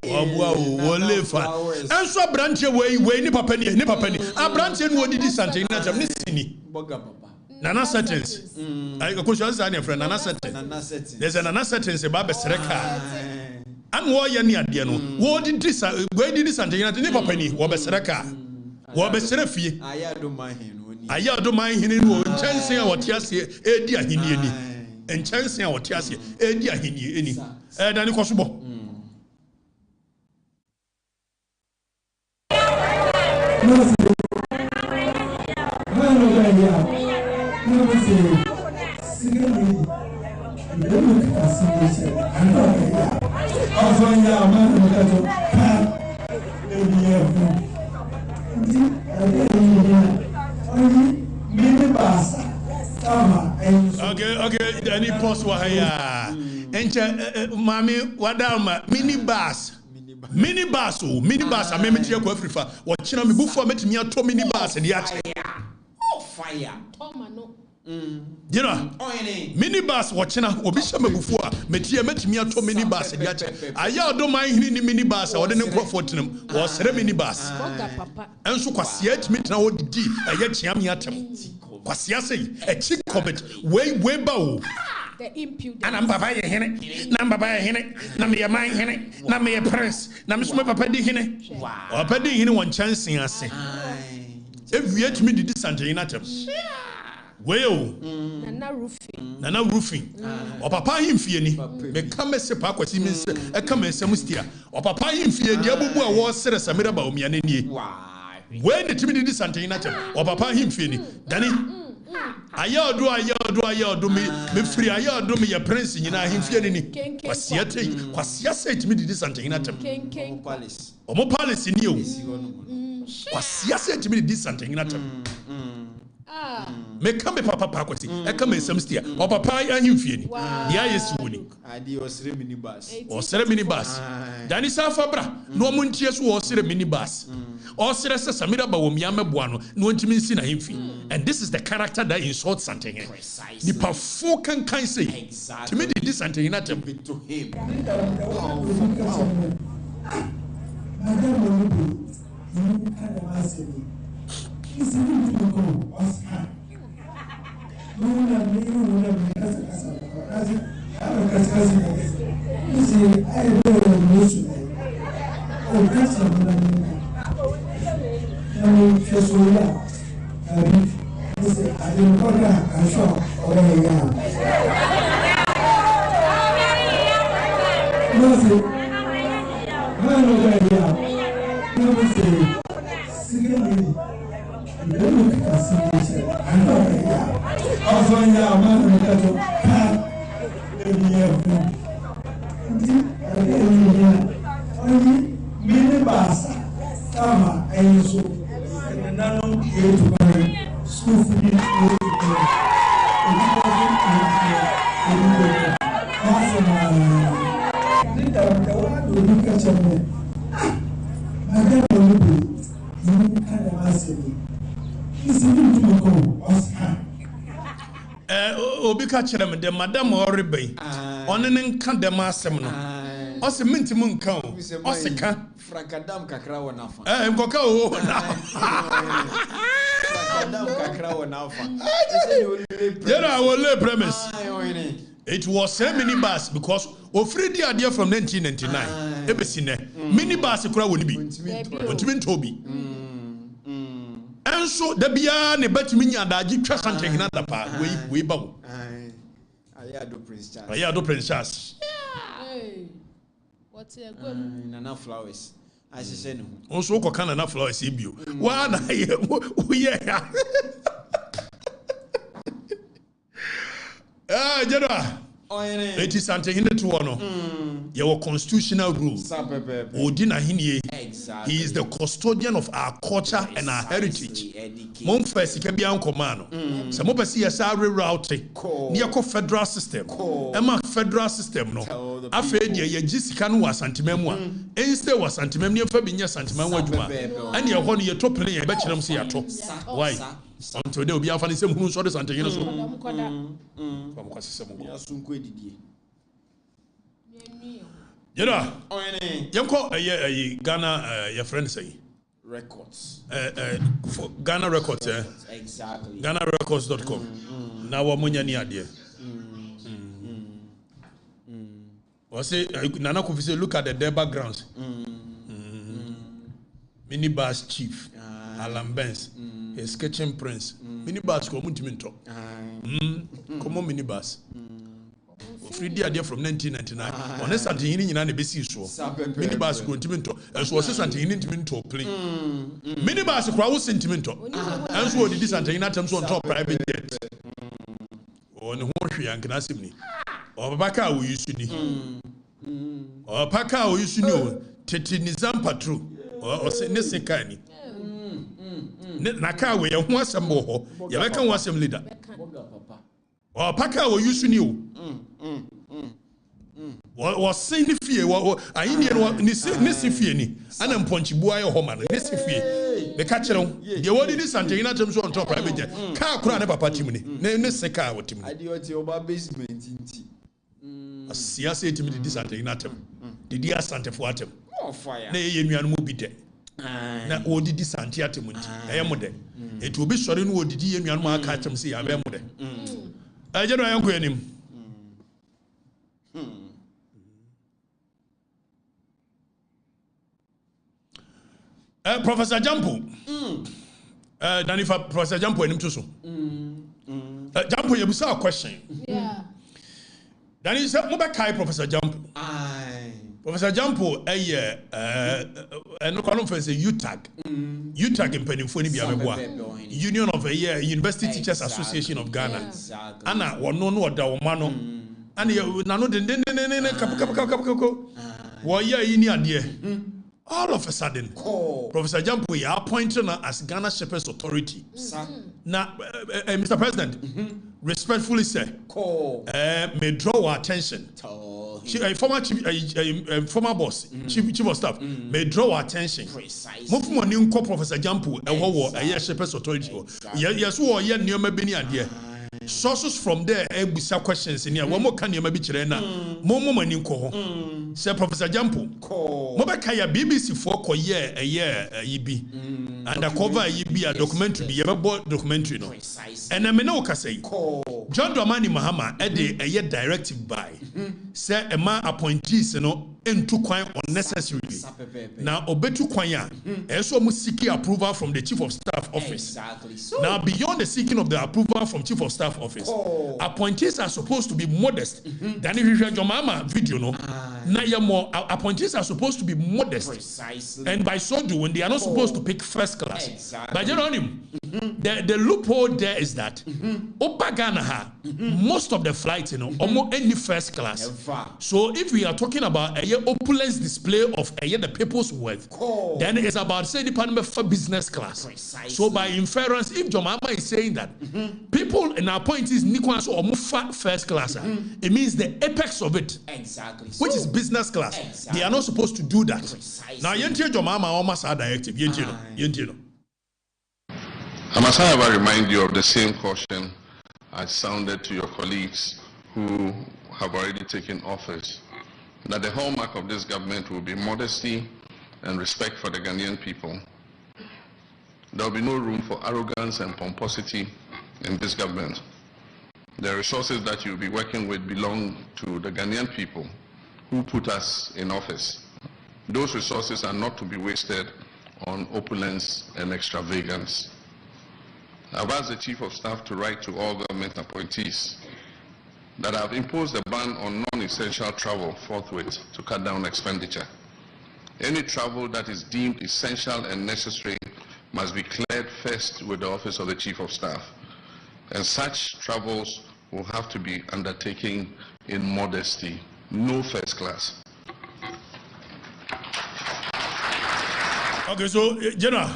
obua wo lefa enso branche we ni papa ni abranche no odidi Asante Hene atam ni sini boga papa nana sentence I go show us any friend nana sentence there's an nana sentence ba be sereka an wo ye ni ade no wo didi Asante Hene atam ni papa ni wo be sereka wo be serefie aya do man hene no nchanse a wotiase edi ahenie ni enchanse a wotiase edi ahenie eni dani kosobo Okay, any post wa haya. Enche mami wadama minibus. Minibus I met here ko Afrifa. What china me before met me to minibus and yet. Oh fire. Tomano. You know, minibus watching obi shame before met me to minibus and yet. Aya do mind ni minibus or didn't go for them was a minibus. And so kwasiet me na odi aya chiam yatem. Kwasia say a chick comment way bow. The impudence. And I'm papa hene, Namba hene, Namia mine hene, Namia press, Namusma papa di hene. Wow. Or padi hene one chance in us. If we had me did this until inatem. Well, Nana roofing. Or papa him fieni, me come as a park was him a come as a mustia. Or papa him fear Diabu was said as a mirror about me and any. When the timid this until inatem, or papa him fieni, Danny. Ayo do me free ayo do me your prince nyina himfie ni kwasia say to me this something inatem palace omo palace ni o kwasia say to me this something inatem me come papa kwati e come ensam stia o papa ahimfie ni dia yesu woni adi osere minibus dani safa bra no mo ntie so osere minibus osere se samira ba wo miame boa no no ntimi nsi na himfi. And this is the character that insults something. The perfo can say to me this something in to him. I didn't go down and show where I am. No, see, I know where I am. No, see, secondly, you don't look at the situation. I know where I am. Also, I am a man who can't be here. Only minibus, Tama, and so, and none here to buy. School for me, Obi catch them, the madam or rebay. On an candema seminar. Ose minti mun kan o ose kan Frankadam kakra wona fa ngoka o Frankadam kakra wona fa I will lay premise. It was a minibus because Ofredi are there from 1999 ebesine minibus kura woni bi ontimi ntobi enso da bia ne batimi nya daji twa santen na da pa we ba wo ayado Prince Charles what's a good Nana Flowers I say no also ko kan Nana Flowers ebio wa na ye Jedwa it is something in the two your constitutional rules. He is the custodian of our culture and our heritage. Mon first Caribbean command. Some of us see a route near federal system. Emma federal system no. Afraid ye Jessica was antimemwa. Instead was antimemnia Fabinia Santimemwa Juma. And you're one year top player, bet you see at all. Why? Until they will be a funny same who saw this anti you know, Ghana, your friend say records. For Ghana records, exactly. GhanaRecords.com. Now what money near there? Or say Nana could say look at the backgrounds. Minibus chief, Alan Benz, his sketching prince. Minibus community. Come on, minibus. Free idea from 1999. Honest something in an ABC show. Minibus continue as was something into play. Minibus crowd sentimental. And so did this anti items on top private jet. On the horse and Knasimni. Or Baka we used to know. Or Paka we used to know. Tetinizam Patru. Or Senesicani. Naka, we have one some more. Yaka was some leader. Or Paka or you knew. Was saying the fear, I Indian Nissifini, and I'm Ponchibuaya Homan, Nissifi, the catcher, the only this and Jana James on top private jet. Car crown about Patimini, name the Seka with him. I do what your basement. A Siasa to me, this and Janatum, the dear Santa Fuatum. Oh, fire. Nay, you are movie. Now, all the Santiatum, I am with it. It will be short in wood, the dear Mark Catum see, I am with it. I don't know him. Professor Jampo. Danifa, Professor Jampo, and him too soon. Jampo, you saw a question. Yeah. Danny said, Mobakai, Professor Jampo. Professor Jampo, no conference, UTAG. UTAG in Penifoni, Union of a Year, University Teachers Association of Ghana. Anna, one no Dawmano. And you know, all of a sudden, Professor Jampo, you are appointed as Ghana Shepherd's Authority. Now, Mr. President, respectfully say, may draw our attention. Former boss, chief of staff, may draw our attention. Move money in Professor Jampo, a Shepherd's Authority. Yes, who are near Mabini and sources from there, some questions in here. One more can you maybe chirena? Momo maninko. Say Professor Jampo. Mobakaya BBC for a year, EB. And a cover EB a documentary, be ever bought documentary. No. And I may know say John Dramani Mahama a year directive by. Say a man appointees, into quite unnecessarily. Now, Obetu Kwanya, also must seek approval from the Chief of Staff Office. Now, beyond the seeking of the approval from Chief of Staff Office, appointees are supposed to be modest. Than if you hear your mama video, no? Now, more appointees are supposed to be modest. And by so doing, they are not supposed to pick first class. But you know, the loophole there is that Opaganaha, most of the flights, almost any first class. So if we are talking about a opulence display of the people's wealth, then it's about say department for business class. So by inference, if Jomama is saying that people in our appointees Nikwas or Mufa first class, it means the apex of it, which is business class. They are not supposed to do that. Now, Yentio Jomama almost are directive. Yentio. I must, however, remind you of the same caution I sounded to your colleagues who have already taken office, that the hallmark of this government will be modesty and respect for the Ghanaian people. There will be no room for arrogance and pomposity in this government. The resources that you'll be working with belong to the Ghanaian people who put us in office. Those resources are not to be wasted on opulence and extravagance. I've asked the Chief of Staff to write to all government appointees that I've imposed a ban on non-essential travel forthwith to cut down expenditure. Any travel that is deemed essential and necessary must be cleared first with the Office of the Chief of Staff. And such travels will have to be undertaken in modesty, no first class. Okay, so General,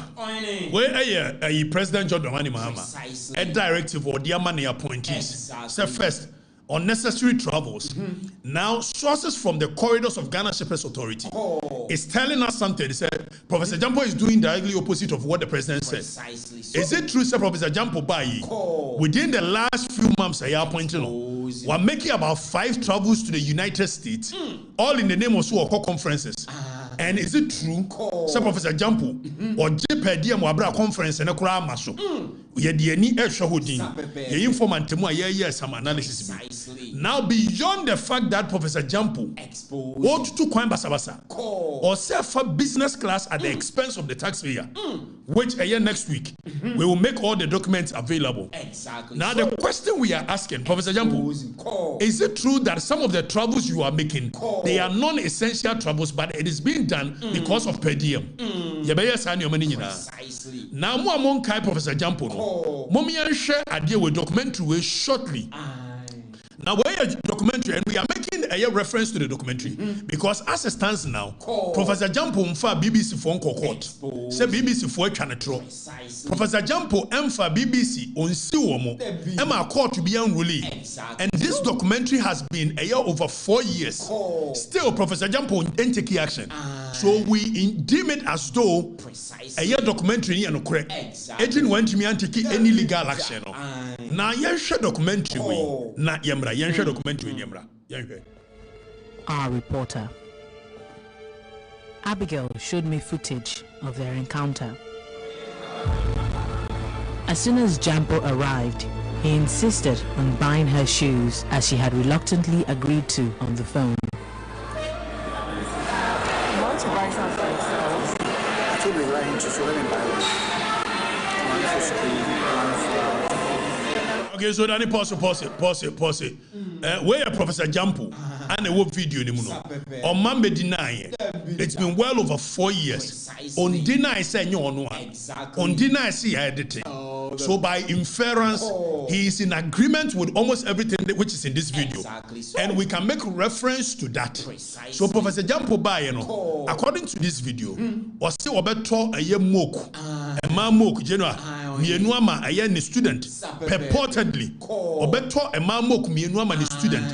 where are you President John Dramani Mahama? A directive or dear money appointees. Say first, unnecessary travels. Now, sources from the corridors of Ghana Shepherd's Authority is telling us something. They said Professor Jampo is doing directly opposite of what the president said. Is it true, sir, Professor Jampo Bayi? Within the last few months, I appointed we're making about 5 travels to the United States, all in the name of Suwako conferences. And is it true, Sir Professor Jampo, or JPDM Wabra conference and a crowd maso? We had the any extra holding, the informant to my some analysis. Now, beyond the fact that Professor Jampo ought to Kwamba Sabasa or sell for business class at the expense of the taxpayer, which a year next week we will make all the documents available. Now, the question we are asking, Professor Jampo, is it true that some of the travels you are making, they are non-essential travels, but it is being done because of per diem? Now, more among Kai Professor Jampo, Mommy share a deal with documentary shortly. Now, we're a documentary and we are making making a reference to the documentary because as it stands now, Professor Jampo mfa BBC for court. Say BBC for chanetro. Professor Jampo mfa BBC on si womo. Emma court to be unruly. And this documentary has been a year over 4 years. Still, Professor Jampo didn't take action. So we deem it as though a year documentary and correct. Agent went to me and take any legal action. Now, yen share documentary we. Na yemra, yen share documentary yemra. Our reporter. Abigail showed me footage of their encounter. As soon as Jampo arrived, he insisted on buying her shoes as she had reluctantly agreed to on the phone. You want to buy some for yourself? I told you right to show them buy one. Okay, so Danny pause it. Where Professor Jampo and a work video ni muno. On Mambe deny it's been well over 4 years. On deny say no. On deny see editing. So by inference, he is in agreement with almost everything which is in this video. And we can make reference to that. So Professor Jampo by according to this video, or say obeto a ye moku, a man moku general, mienwama a ye student, purportedly, obeto a man moku mienwama the student.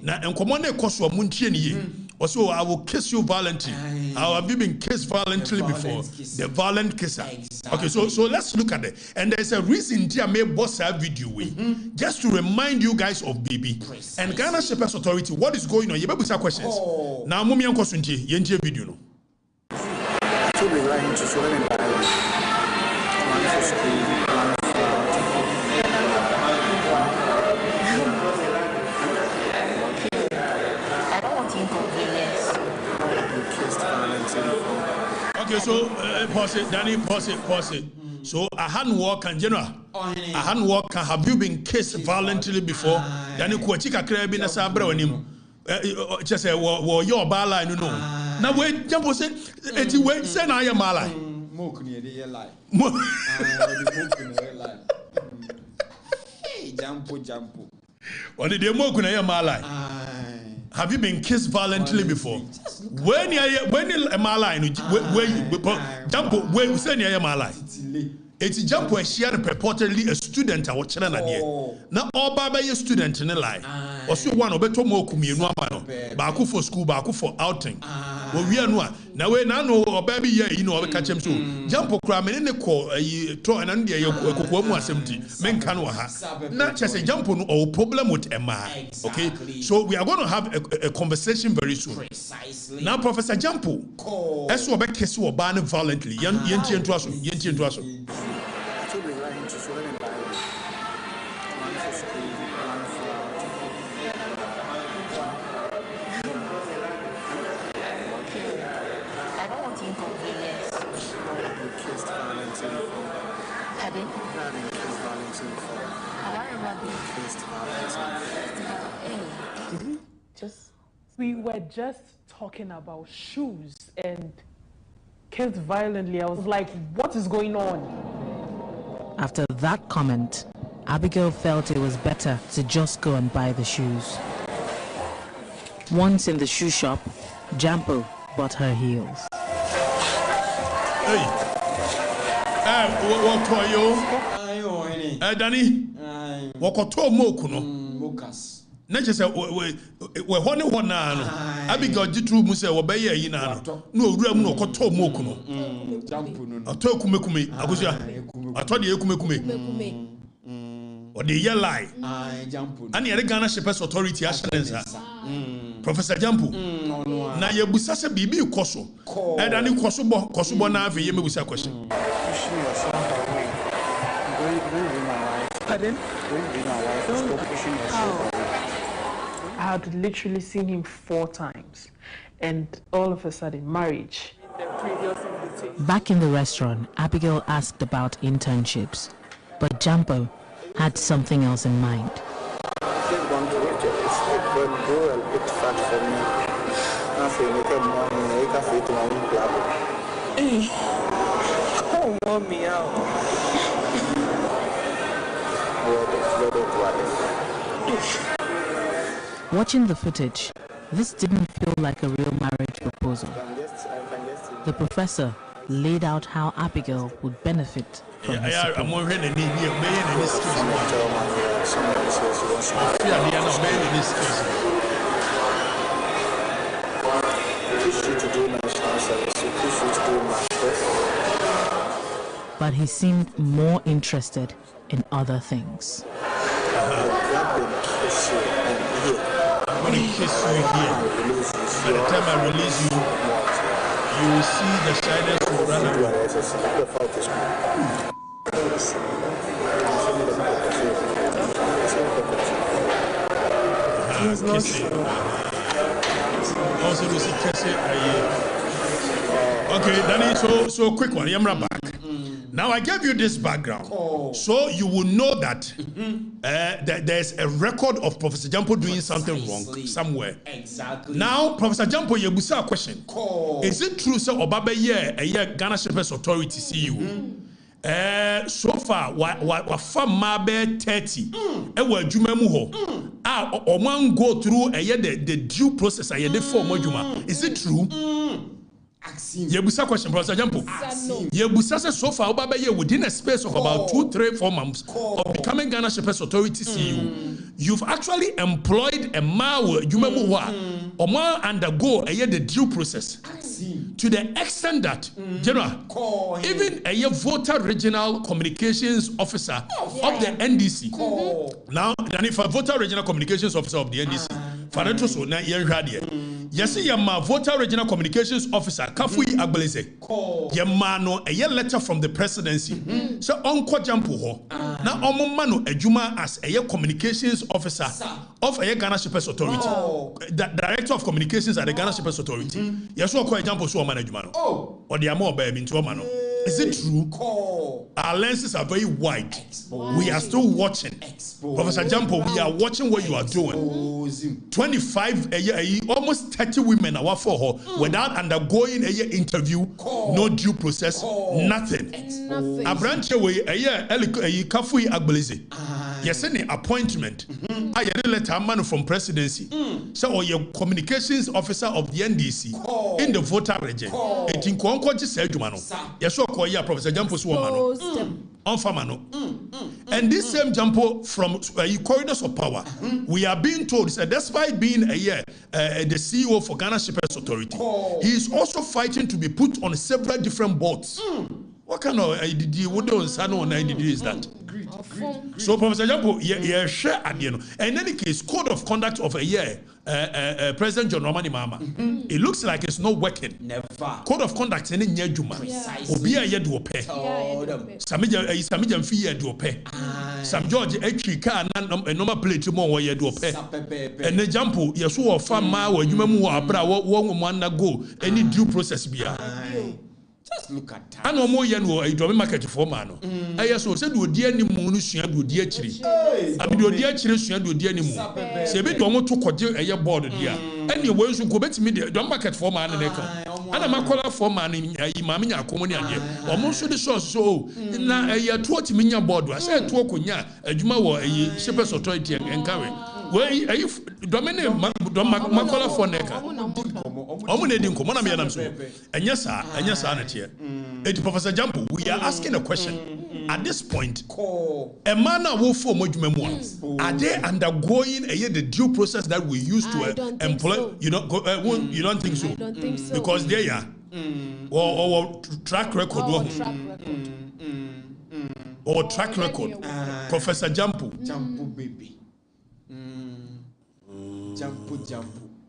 Na enkomone koso muntie ni also I will kiss you violently. I have been kissed violently before. The violent kisser. Okay, so let's look at it. And there's a reason I made boss a video just to remind you guys of baby and Ghana Shepherds Authority. What is going on? You better ask questions. Now, mummy and Kosunti, yenje video no. Okay, so pause it, Danny, pause it. So a hand walk and general, a hand walk. Have you been kissed violently before? Danny Kuachika Krabi na Sabra when him just say, "Well, your bala, you know." Now wait, Jampo said, "It's wait, send I am mala." Hey, Jampo. What did you mock when I am mala? Have you been kissed violently before? When you am ally, Jampo, when you say you am ally, it's Jampo and she had purportedly a student. I was telling her now all by a student in a lie. Also one of better more kumi no mano. Baku for school, baku for outing. We are no now we now or baby you know we catch him so. Jampo cram in the call to an India you could 70 men can not just a Jampo no problem with Emma. Okay, so we are going to have a conversation very soon. Now Professor Jampo as well back kiss or ban violently. Yenti and Trasso. We were just talking about shoes and kissed violently. I was like, what is going on? After that comment, Abigail felt it was better to just go and buy the shoes. Once in the shoe shop, Jampo bought her heels. Hey, what are you? Danny, what are you mokuno? Na just say we one na Abigail jitru mu say obeye yi na no owura mu no koto moku no Jampo no ato kumekume akosia ato de kumekume o de ye lie Jampo ani ere Ghana Shepherds Authority ashenensa Professor Jampo na ye busa se bibi koso e da ni koso bo na afi ye mebusa question. Pardon? I had literally seen him 4 times, and all of a sudden, marriage. Back in the restaurant, Abigail asked about internships, but Jampo had something else in mind. Come on, me out. Watching the footage, this didn't feel like a real marriage proposal. The professor laid out how Abigail would benefit from his support. But he seemed more interested in other things. I'm going to kiss you here. By the time I release you, you will see the shyness will run away. Kissing. Also, you see kissing. Okay, Danny, so quick one. Yamra back. Now I gave you this background, so you will know that there's a record of Professor Jampo doing something wrong somewhere. Exactly. Now, Professor Jampo, you have a question. Is it true, sir? Obabe a Ghana Shepherds Authority CEO? So far, what fam mabe 30? Ewa juma muho. Oman go through the due process. The form juma. Is it true? Yebusa question, Professor Jampo. Yebusa says so far, within a space of about 2, 3, 4 months of becoming Ghana Shepherds Authority CEO, you've actually employed a mawa, Jumamuwa, or more undergo the due process. To the extent that, General, even a voter regional communications officer of the NDC. Now, if a voter regional communications officer of the NDC, financial so na yes, my voter regional communications officer, Kafui Agbeleze, Yamano, a letter from the presidency. So, Uncle Jampo ho. Now, Omomano, a Juma as a communications officer of a Ghana Shepherds Authority, the director of communications at the Ghana Shepherds Authority. Yes, so call Jampo so management. Or the Amo Baby into Mano. Is it true? Our lenses are very wide. We are still watching. Professor Jampo, we are watching what you are doing. 25, almost 30 women are for her without undergoing a interview, no due process, nothing. A branch away a year, Kafui Agbeleze. Yes, any appointment. I had a letter man from presidency. So, your communications officer of the NDC in the voter region. It in Kwanko said to Mano. Yes, so Professor Jampo Swamano. On Famano. And this same Jampo from corridors of power, we are being told that despite being the CEO for Ghana Shepherds Authority, he is also fighting to be put on several different boards. What kind of IDD is that? So, Professor Jampo, you share at the end. In any case, code of conduct of a year, President John Romani Mama, it looks like it's not working. Never. Code of conduct in Nya Juma. Obia yedu ope. Samija mfi yedu ope. Sam George Echika na number plate mo wo yedu ope. Ene Jampo, yeso wo fa ma wo adwuma mu wo abra wo mo go any due process bia. Just look at that. I know more than a drum market for man. I also said, do dear Nimu, do dear Chili. I mean, do dear Chili, do dear Nimu. Say, we don't want to codge a year board here. Anyway, you go back to me, the drum market for man and echo. And I'm a caller for man in Mamina Commonia. Almost the source so. Now, a year 20 million board. I said, to Okunya, a Juma, a Shepherd's Authority and carry. Where are you? Dominic Macola for Neca. Omunedinko, Monamianam so. And yes, sir, Professor Jampo, we are asking a question. At this point, a man will form memoir. Are they undergoing the due process that we used to employ? So. You don't think so? I don't think so. Because they are. Or track record. Or track record. Professor Jampo. Jampo baby. Jampo.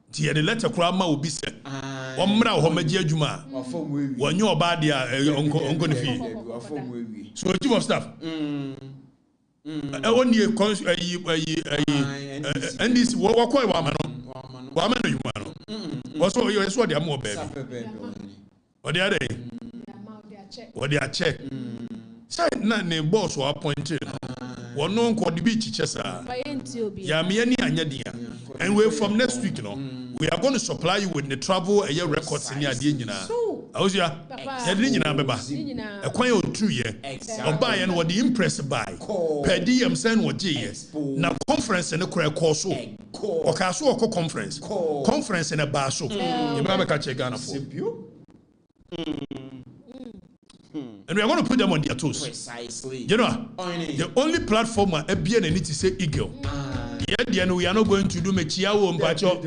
The letter Krama will be said. Omra Homedia Juma. When you're bad, uncle fee. So, you must have. Only and this walk away, woman. Also, you are the more baby. Or the other day. What they are check. Say, none boss were appointed. One known called the beach, Chessa. Yamiani and Yadia. And we're from next week, we are going to supply you with the travel a year records in your Dina. How's ya? Edina Beba. A quail 2 year. Or buy and what the impress by. Per diem send what ye. Now conference and a crack also. Okaso oko conference. Conference in a baso. You better catch a Ghana for. And we are going to put them on their toes. Precisely. You know, the only platform where ABN need to say eagle. Yeah, we are not going to do mechiawo mpacho.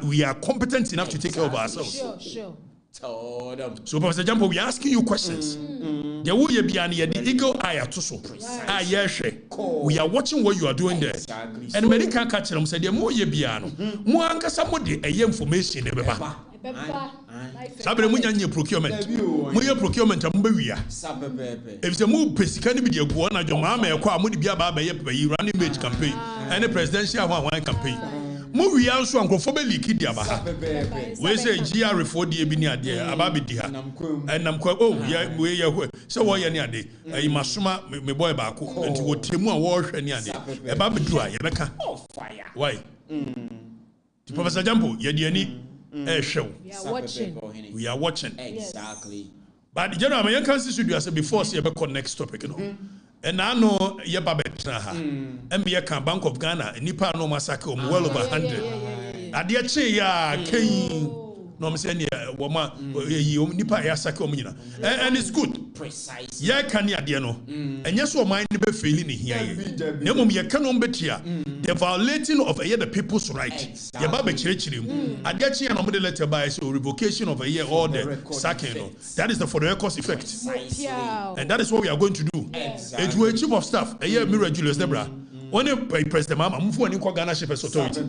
We are competent enough to take care of ourselves. Sure. So, Professor Jampo, we are asking you questions. The way you be the eagle eye at so. We are watching what you are doing there. And medical catch them said, the more you be more anka somebody a information. Sabre munya nye procurement. Munya procurement ambewia. If the move pesikani bi de go na joma ma ekwa amudi bia ba ye running mate campaign and the presidential one campaign. Mu wi anso ankofo be leak dia ba ha. We say GR4 die bi ni ade aba be di ha. Enam kwa we ye so wo ye ni ade. E masoma me boy ba ko enti wo temu a wo hwe ni ade. E ba be du a ye beka. Why? Professor Jampo ye de ani show. We are watching. Exactly. But the general American council should say before see about next topic, you know. And I know ye babet ha. MBA Bank of Ghana, nipa no massacre well over 100. Adia che ya king. No, I'm saying woman nipa ya sake omnyina. And it's good. Precisely. Yeah, can ya dear no. And yes, what mind be failing here. Nemum ye canon betia. The violating of the people's right. Ya babe chirichirim. Adiachi and omde letter by so revocation of a year or the sacking. That is the for the records effect. And that is what we are going to do. It will chief of staff a year mirror Julius Debra. When you press the mama, move on in Ghana Shepherds Authority.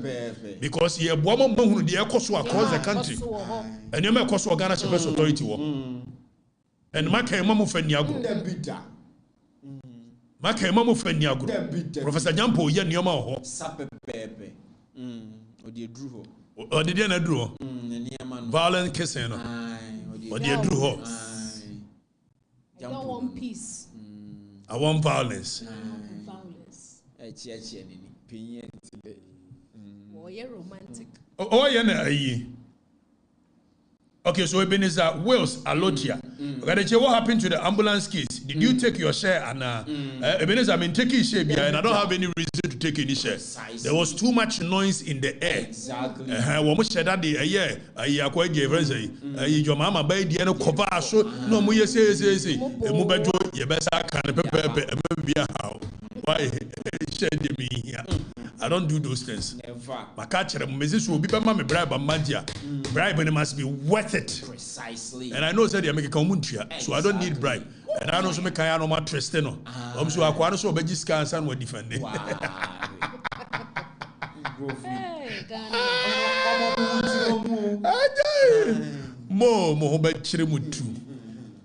Because you have woman who the across the country. And you may cost Ghana Shepherds Authority. And Maka Mamu Fenyago. Maka Mamu Fenyago. Professor Jampo, Yan Yoma. Sapepepe. Or the Drew. Or the Diana Drew. Violent kissing. Or the Drew. I don't want peace. I want violence. Romantic. Okay, so Ebenezer Wales Alotia. What happened to the ambulance case? Did you take your share? And Ebenezer, I mean, taking share, and I don't have any reason to take any share. There was too much noise in the air. Exactly. What said that the year? I quite gave us your mama by the end of cover. So no more say, Mubajo, Yabasa can be a how. Why? Me here. I don't do those things. Never. My catcher, Mrs. will be my bribe and magia. Bribe must be worth it. Precisely. And I know that they make a community, so I don't need bribe. And I know some Kayano Matresteno. So I quite so Begis can were defending. More bet Chirimutu.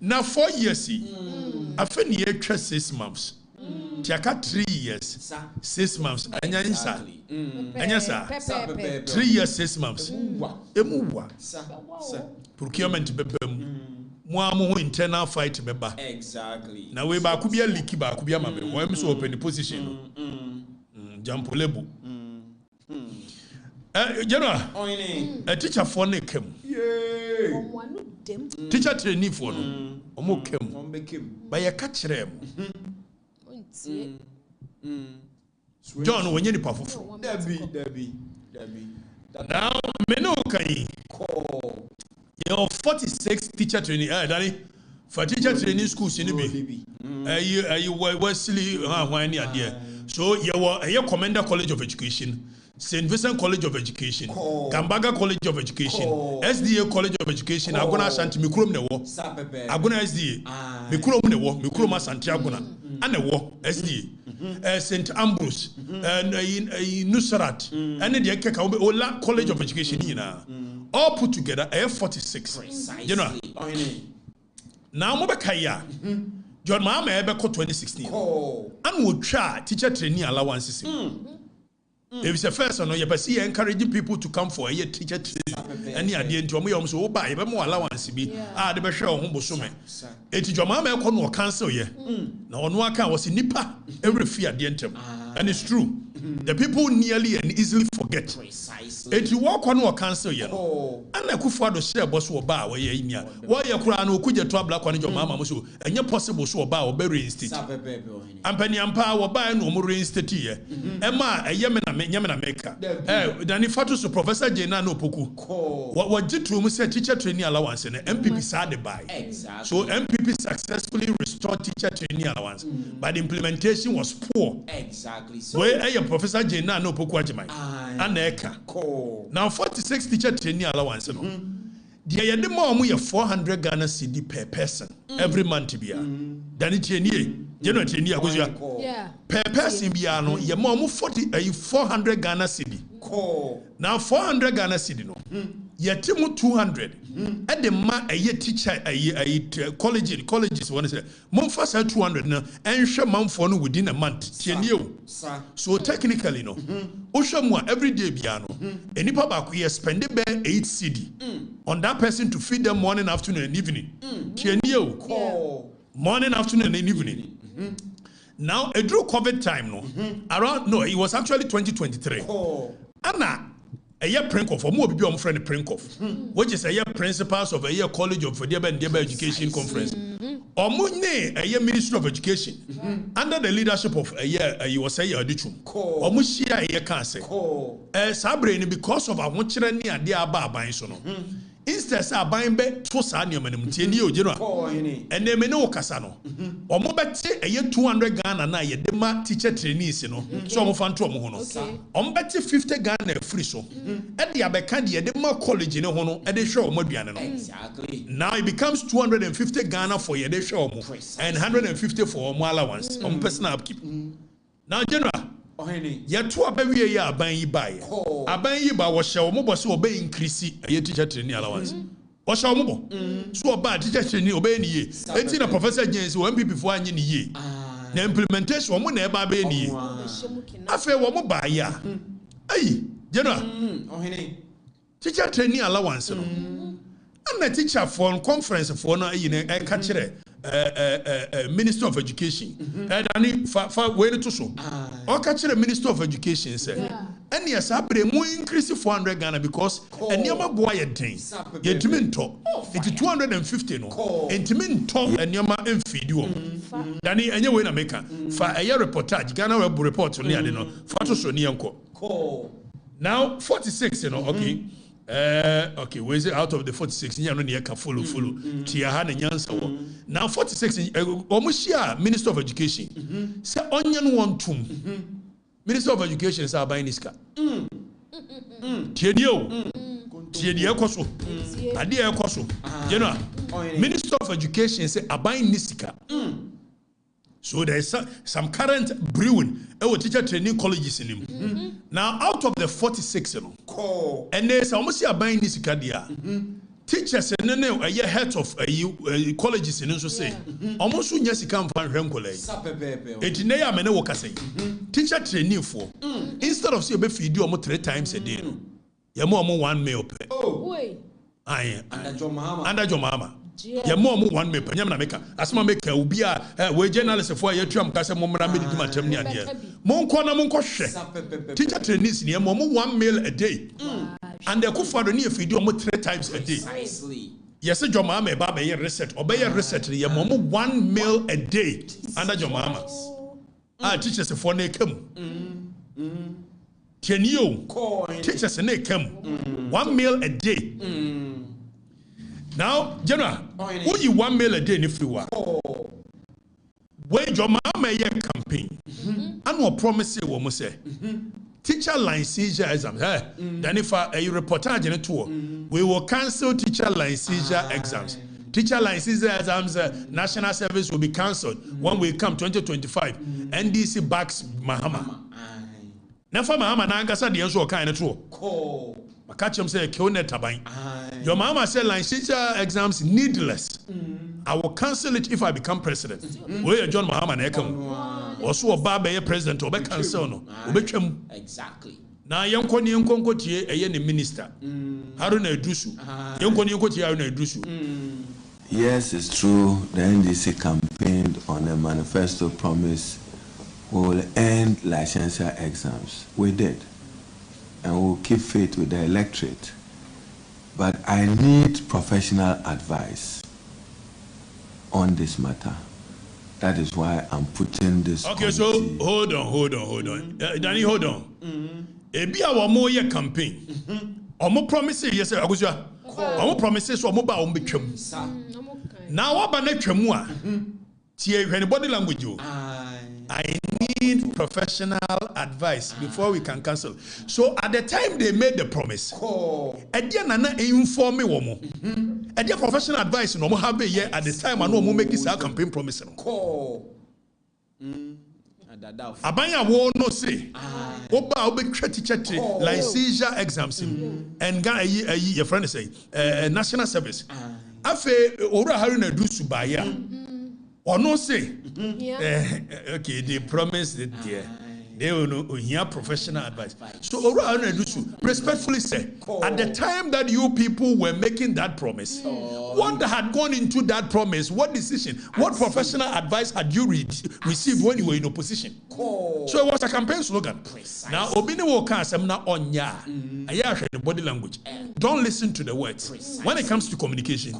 Now 4 years, I finished year 6 months. Tiaka 3 years, 6 months. Exactly. 3 years, 6 months. Emuwa. Procurement bebem. Mwamu internal fight beba. Exactly. Now we ba kubia liki ba kubia mabe. Why so open the position? Jampo lebu. General. A teacher for ne kem. Teacher trainee for no. Omo kem. Ba ye catch them. John, when you perform, Debbie. Now, Meno Kai, your 46 teacher training, Danny, for teacher training schools in the baby. You were Wesley, one year. So you were a Commander College of Education, St. Vincent College of Education, Gambaga College of Education, SDA College of Education, Agona Santi Mikrum Newo, Agona SDA, Mikrum Newo, Mikruma Santiago. And a war, SD, St. Ambrose, and Nusrat, and the Ola College of Education, all put together, I have 46. You know, now Mobakaya, John Mama Ebeko 2016, and would try teacher training allowances. If it's a first one, you see encouraging people to come for a year teacher training. And the idea to me so buy more allowance be the best show home sume. It's your mama can cancel ye. Now on one account was in Nipa every fear the interim. And it's true. the people nearly and easily forget. Precisely. If you walk on or cancel, you know, and I could find a share boss or bar where you're in here. Why you could you trouble like one of your mamma so and you're possible so bar or bury instead. And Penny and Power buy no more instead here. Emma, a Yemena maker. Then if I was Professor Jena no Puku. What did to say teacher training allowance and MPP sad by. Exactly. So MPP successfully restored teacher training allowance, but the implementation was poor. Exactly. So where a Professor Jena no Puku Ajimai. And Eka. Now 46 teacher training allowance. The more we 400 Ghana cedi per person every month to be. Then it's general training per person be no ye more 400 Ghana cedi. Now 400 Ghana cedi no. Ye timu 200. At the ma a year teacher a colleges one say mon first 200 now and share month for no within a month. So technically no. Oshamwa every day biano. Any papa we spend 8 cedi on that person to feed them morning, afternoon, and evening. Morning, afternoon, and evening. Now a drew COVID time no. Around no, it was actually 2023. Anna. A year Prinkoff, or more be on friend Prinkoff, which is a year principals of a year College of Fediaba and Deba Education Conference, or Mune, a year Minister of Education, under the leadership of a year, you was a year Dichum, or Mushia, a year cancer, Sabrain, because of our Muchirani and dear Baba in Sono. Instead, I buying back to Sanium and Mutino, General, and they may know Casano. Or more better, a year 200 Ghana, and I, the mat teacher trainees, you know, some of Antomono. On better 50 Ghana free so. At the Abacandia, the more college in a hono, at the show Modiano. Exactly. Now it becomes 250 Ghana for your day show, and 150 for more allowance on personal upkeep. Now, General. Ya to abawie ya aban yi bae aban yi ba wo hye mo bo so obey increase a teacher training allowance wo hye mo bo so oba teacher training obey ni ye enti na Professor James wo MPP fo anye ni ye na implementation wo na eba be ni ye afa wo mo ba ya ayi General teacher training allowance no na teacher for conference for no ayi na ka kire Minister of Education. And fa way to so. Okatakyie Minister of Education said, and yes, I pray more increase 400 Ghana because and yama boy a thing. Yetiminto. It's 250 no. Intiminto and yama feed you. Dani anyway na meka. Fa a reportage Ghana web report on near no. Photo so nianko. Now 46, you know, okay. Okay, where is it out of the 46? You know, can follow. Tiahan and Yansa. Now 46. Omushia, Minister of Education. Say onion one tomb. Minister of Education is buying this car. Tiedio. Tiedia Koso. Adia Koso. You know, Minister of Education say buying this car. So there is some current brewing. Teacher training colleges in him. Now, out of the 46, you know, and there's almost a buying this cadia. Teachers and a year head of colleges in so say almost soon yes, you come from Renkole. It's near Menewaka say teacher training for instead of say be feed you almost 3 times a day. You're more 1 meal per. Aye, under your mama. Ya more 1 meal per yamna maker. Asma maker will be a way journalist for your tram casa momra made to my temnia dear. Monkona Monkoshe. Teacher trainees near more 1 meal a day. And the Kufado near feed you almost 3 times a day. Yes, your mama, Baba, your reset, obey your reset, your mama 1 meal a day under your mama. Teachers a for come. Can you teachers a come 1 meal a day? Now, General, who you 1 meal a day if you are? Where your mama a campaign, and what promise you will say. Teacher licensure exams. Then if a reportage in a tour, we will cancel teacher licensure exams. Teacher licensure exams, national service will be cancelled when we come 2025. NDC backs Mahama. Now for Mahama, Nangasa, the answer kind of true. I catch him say, your mama said licensure exams needless. I will cancel it if I become president. Where John Mahama Nekam also a Baba president or be cancel no. Exactly. Now young Konko tie a yen minister. Haruna Drusu. Young Konko tie Haruna Drusu. Yes, it's true. The NDC campaigned on a manifesto promise we will end licensure exams. We did. And we'll keep faith with the electorate. But I need professional advice on this matter. That is why I'm putting this. Okay, so hold on. Danny, hold on. Ebi a wamo ye campaign. Omo promises yes, Agusua. Omo promises omo ba omo betwam. Now what ba na twam a? Tie hwene body language o. I need professional advice before we can cancel. So at the time they made the promise, Edia nana inform me womo. Edia professional advice no mo have here at the time I know mo make this campaign promise. Abanya wo no say oba obe cheti licensure exams and ga your friend say national service. Afe ora haruna do subaya. Or no say, okay, they promised it there. They will know hear professional advice. So respectfully say, at the time that you people were making that promise, what had gone into that promise, what decision, what professional advice had you received when you were in opposition? So it was a campaign slogan. Now, Obini will cast on ya. The body language. Don't listen to the words. When it comes to communication,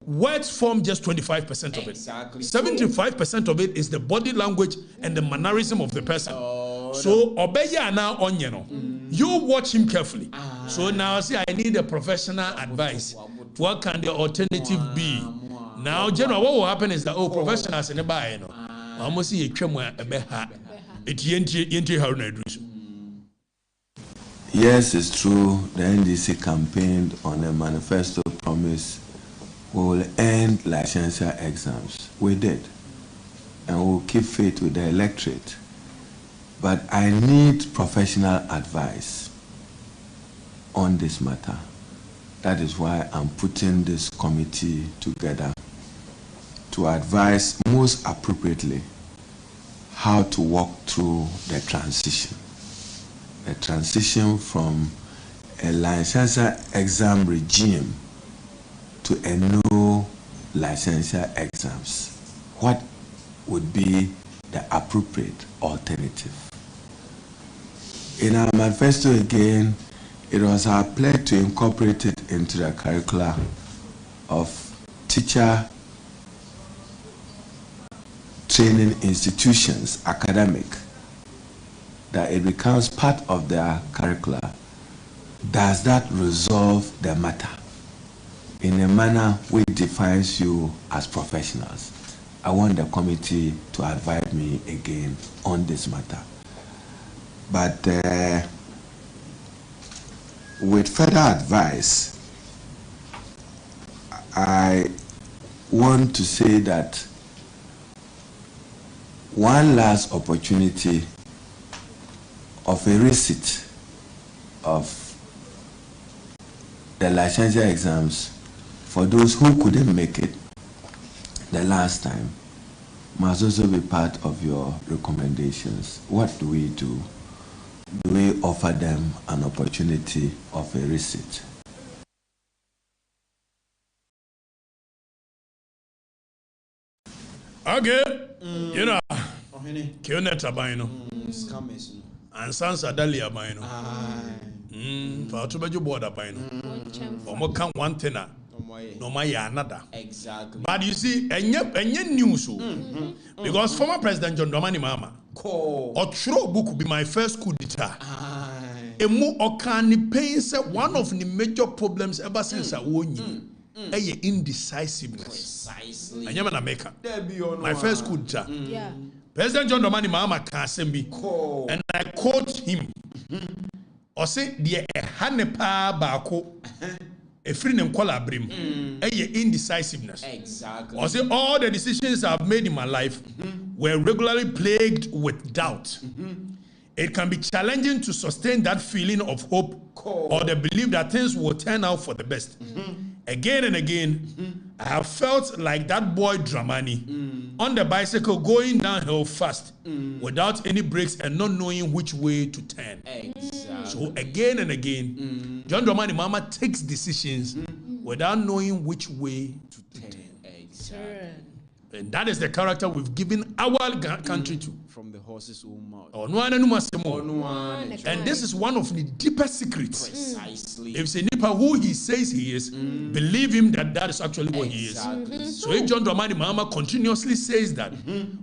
words form just 25% of it. 75% of it is the body language and the mannerism of the person. So Obeya now on you watch him carefully. So now see, I need a professional advice. What can the alternative be? Now, general, what will happen is that professionals in the buy, almost see a tremor a beha. Yes, it's true. The NDC campaigned on a manifesto promise we will end licensure exams. We did. And we'll keep faith with the electorate. But I need professional advice on this matter. That is why I'm putting this committee together to advise most appropriately how to walk through the transition. The transition from a licensure exam regime to a no licensure exams. What would be the appropriate alternative? In our manifesto again, it was our pledge to incorporate it into the curricula of teacher training institutions, academic, that it becomes part of their curricula. Does that resolve the matter in a manner which defines you as professionals? I want the committee to advise me again on this matter. But with further advice, I want to say that one last opportunity of a receipt of the licensure exams for those who couldn't make it the last time must also be part of your recommendations. What do we do? Do we offer them an opportunity of a receipt? Okay, you know, Kioneta Bino, and Sansa Dalia Bino, for Tubajo border Bino, or more come one tenor. No, my another. Exactly. But you see, and yet news. Because former President John Dramani Mahama or throw book would be my first coup d'etat. Emu Okani pains one of the major problems ever since I won you. Indecisiveness. Precisely. I am an American. My first coup d'etat. President John Dramani Mahama can't be. And I quote him. Or say, dear Hanepa Bako. A free name call abrim, indecisiveness. Exactly. Or say all the decisions I've made in my life were regularly plagued with doubt. It can be challenging to sustain that feeling of hope or the belief that things will turn out for the best. Again and again, I have felt like that boy Dramani on the bicycle going downhill fast without any brakes and not knowing which way to turn. Exactly. So again and again, John Dramani Mahama takes decisions without knowing which way to turn. Exactly. And that is the character we've given our country to. From the horse's own mouth. And this is one of the deepest secrets. Precisely. If it's a Nipa who he says he is, believe him that is actually what he is. So if John Dramani Mahama continuously says that,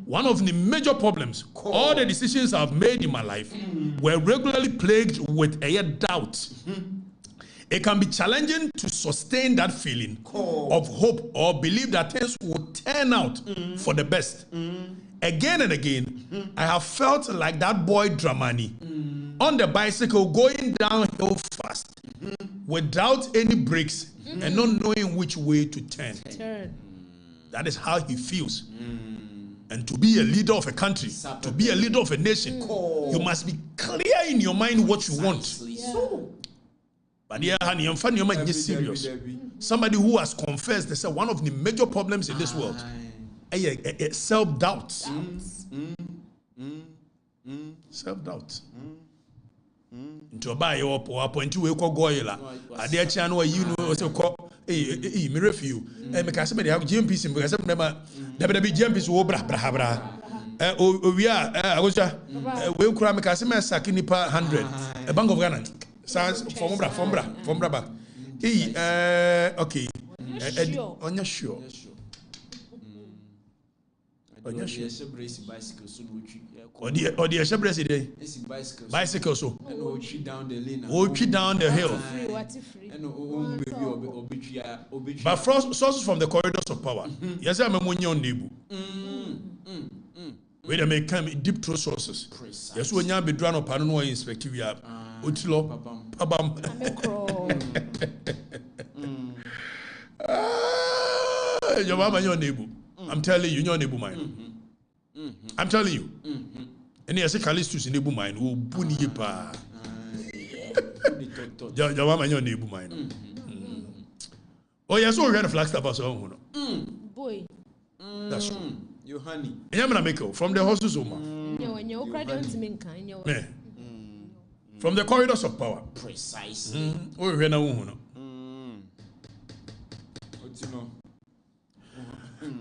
one of the major problems, all the decisions I've made in my life were regularly plagued with a doubt. It can be challenging to sustain that feeling of hope or believe that things will turn out for the best. Again and again, I have felt like that boy Dramani on the bicycle going downhill fast without any brakes and not knowing which way to turn. That is how he feels. And to be a leader of a country, to be a leader of a nation, you must be clear in your mind what you want. But yeah, honey, I'm funny, you're serious. Somebody who has confessed, they said one of the major problems in this world, self-doubt. Self-doubt. Into a buy up or appointee we call Goyla. Are there channel you know also call me refuse. And because somebody have GMPs in because some never be GMPs over bra. We are I was we cry because some sakini per 100. A Bank of Ghana. Sans from back. Okay. On your sure. On your sure. Or the bicycle so. Down the hill. But sources from the corridors of power. Yes, I'm a Munyon Nebu. Where they may come deep through sources. Yes, when you be drawn up, I don't know inspective. Utilo, Pabam. Your mama, your neighbor. I'm telling you, your neighbor mine. I'm telling you. And yes, a Callistus in neighbor mine who bunny pa. Your mama, your neighbor mine. Oh, yes, we're going to Flagstaff as well. Boy. That's true. You honey. I'm gonna make it from the horses home. From the corridors of power. Precisely. Oh, we know. What you know?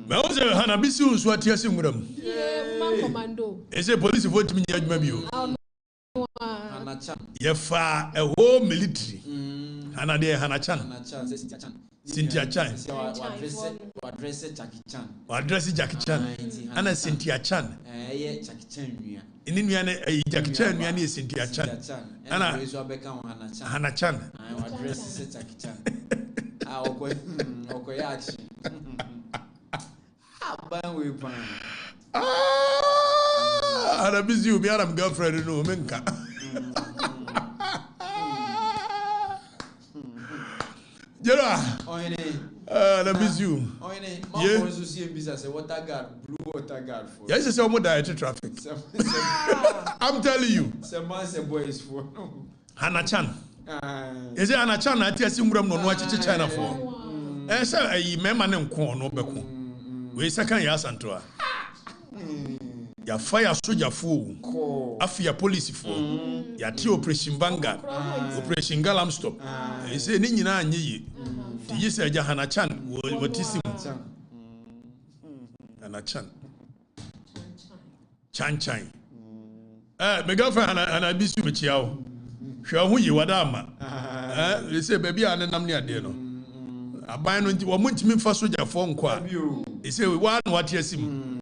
But also, Hanabisu was what you're saying with them. Yeah, commando. Is a police vote me, maybe you. You're far a whole military. Hana de Hanachan. Cynthia Chan. Address Jackie Chan. Address Jackie Chan. Anna Cynthia Chan. In Indiana, Jackie Chan, and Cynthia Chan. Anna Hannah Chan. Address Jackie Chan. Okay, action. I miss you, I'm girlfriend, no, Menka. Jera, I miss you. Yeah. Yes, it's almost direct traffic. I'm telling you. Hannah Chan. Is it Hannah Chan? I tell you, I'm not watching China for. And so I remember them corn. We second year Santoa. Ya fire soldier fool, afia police fool, ya ti operation Vanguard, operation Galam stop. He say ni nyina anyi. Ti say ja Hannah Chan wotisi mu. Hannah Chan. Chan. Me girlfriend Hannah bisu me chia o. Hwa hu yi wada ama. He say baby anenam ne ade no. Aban no nti wo ntimi fa soldier fo nko a. He say we wan what yesim.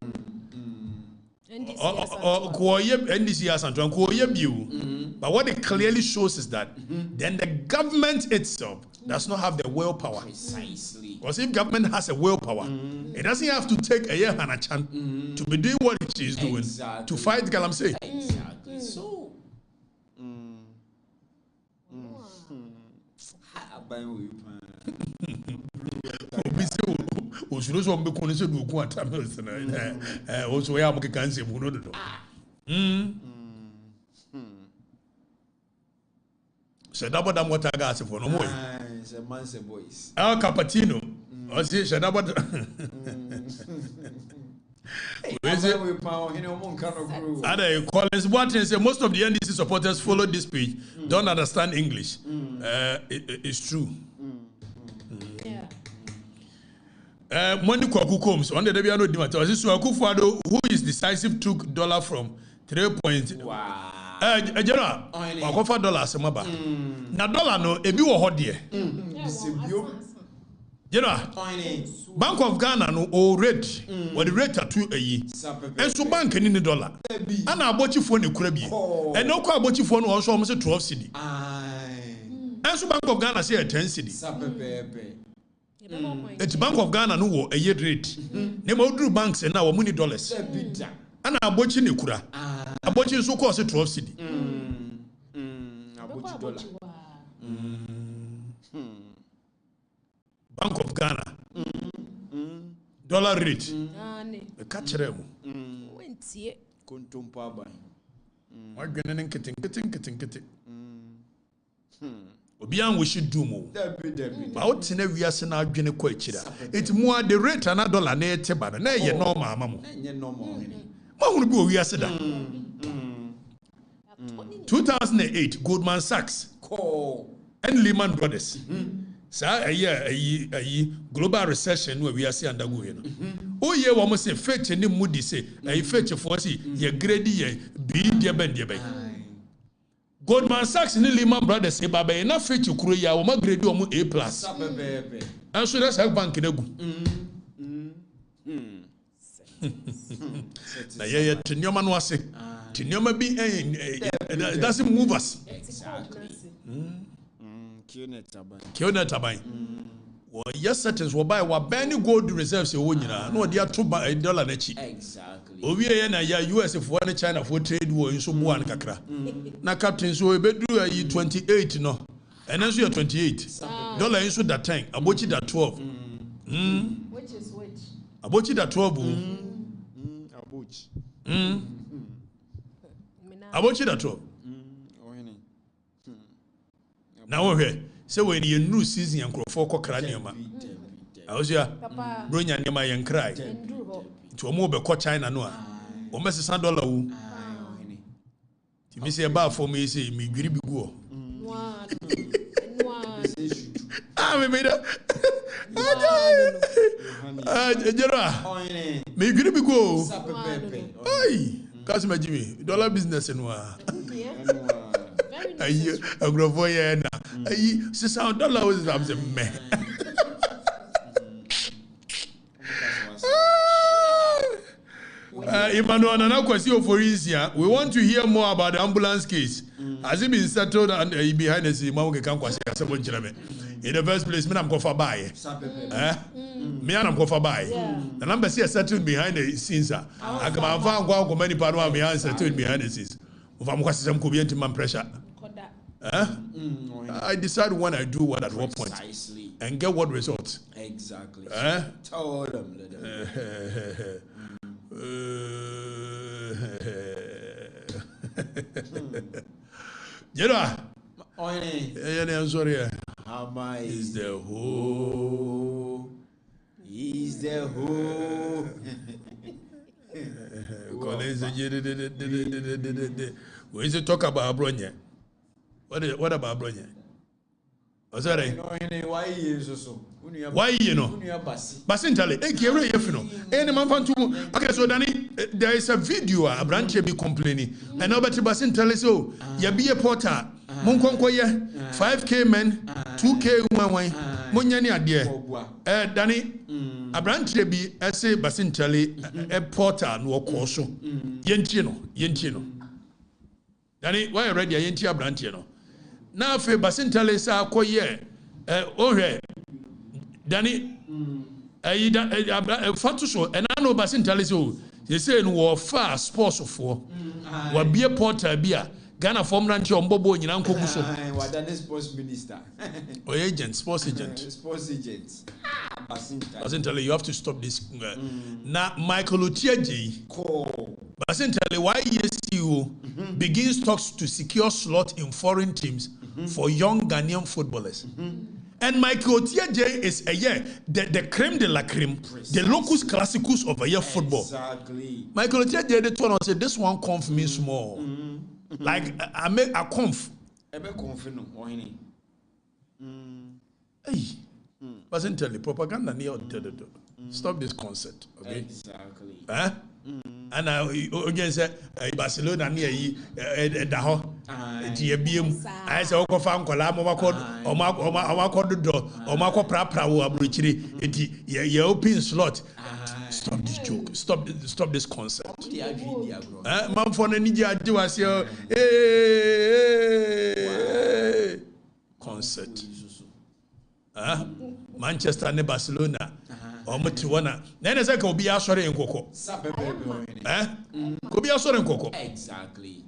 But what it clearly shows is that then the government itself does not have the willpower. Precisely. Because if government has a willpower, it doesn't have to take a year Hannah Chan to be doing what she is doing to fight Galamsey. Exactly. So. Also, I'm going to do quite a also, I am going to say, Shadabadam what I got for no more. It's a man's voice. Al Capatino. I say, Shadabad. Collins Watkins said most of the NDC supporters followed this speech don't understand English. It's true. Money Kwaku Combs, on the Debiano Dimata, so Akufo-Addo, who is decisive, took dollar from 3 point. Wow. General, Wakofa dollar semaba. Na dollar no, ebi wo hodie. General, Bank of Ghana no o rate, what the rate at 2 a year. And so bank any dollar. And I bought you for the crabby. And no car bought you for also almost 12 cedi. And so Bank of Ghana say a 10 cedi. It's Bank of Ghana no a year rate. Name all banks and now money dollars. And I bought you the kura. I bought you so cost 12 cedi. Bank of Ghana. Dollar rate. The catch them. Why getting kitting. Obian we should do more. But out in every year, now gene quachira. It's more the rate and a dollar near Tebana. Nay, ye no mamma. What would be we are said 2008, Goldman Sachs and Lehman Brothers. Sir, a year, global recession where we are seeing undergoing. Oh, yeah, one must say, fetch any moody say, a fetch a 40, ye grady, be dear Ben. Goldman Sachs and Lehman Brothers say, Baba, enough fetch you Korea, or my grade or A plus. And so that's how bank in a good. Now, yeah, Tinyoman was sick. Tinyoma be it doesn't move us. Exactly. Kyonet Tabai. Well, yes, settings will buy what Benny gold reserves a winner. No, they are $2 nechi. Exactly. Over here, US if one China for trade war in some one kakra. Now, Captain, so we do a 28, no. And then you are 28. Dollar into that tank. I bought it at 12. Which is which? I bought it at 12. I bought it at 12. Now okay, so when you new season and crop for cranium, I was here, bring your name and cry to a mobile China no, or Mrs. $100. To me say about for me say me gribi go. Ah, me that. Me gribi go. Ay, cause my Jimmy dollar business and wa. Ayi agrovoye na ayi $600 was am say me Emmanuel Nana Kwasi Oforisia, we want to hear more about the ambulance case. Has it been settled and behind the scene? In the first place, me am go for buy. Me am go for buy. The number say settled behind the scenes. I come go many part of me settled behind the scenes. Pressure. I decide when I do what at what point and get what results. Exactly. Tell them. You know, I'm sorry. Hama is the whole. He's the whole. We used to talk about Bronya. What about Bronya? What's that? Why you know? Basintale, any man found to. Okay, so Danny, there is a video a branch be complaining, and nobody Basintale so ya be a porter, Monkonkoye, 5K men, 2K woman, Munyani adie. Danny, a branch be say Basintale a porter no course. Yentino. Danny, why already a Yentia branch, you know? Now, for Basintale sa koye, Danny, Fatuso, and I know Basintale so. They say in war far sports for what be a porter beer, Ghana form ranch on Bobo in Uncle Busso. What done sports minister? Or agent, sports agent. Sports agent. Basintale, you have to stop this. Now, Michael Okatakyie Basintale, why ESU begins talks to secure slot in foreign teams for young Ghanaian footballers. And Michael Okatakyie is the creme de la creme, the locus classicus of football. Exactly. Michael Okatakyie, the one said, this one conf me small. Like I make a conf. Hey, Basintale, propaganda near the Stop this concept, okay? Exactly. And now again say Barcelona near yi daho ti ebiem I say okofa nkola omakọ dodo omakọ prapra wo abrochire enti ye open slot. Stop this joke. Stop this concept. Man for na niji ade wase concept. Manchester and Barcelona. Omotiwana. Na say ka obi asore nkoko. Ko bi asore nkoko. Exactly.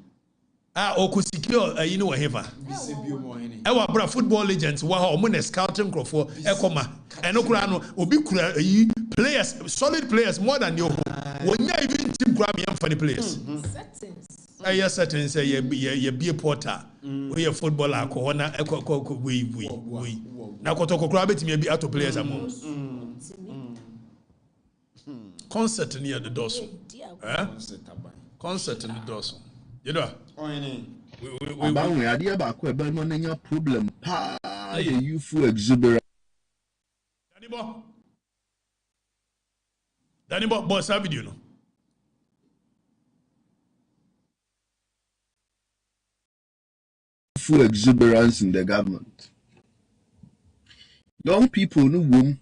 Oku secure you know whatever. Ewa bra football legends wa ha omo na scouting crofo ekoma. Eno kura no obi kura players, solid players more than you. Wonya even team kura me am for the players. Settings. Yes, settings say ye be a porter. We a footballer ko na we. Na kotoko kura betimi be out of players among. Concert near the dorsal. Concert in the dorsal. You know? We idea about no problem. You full exuberant. Danny boss, how video no? Full exuberance in the government. Young people no womb.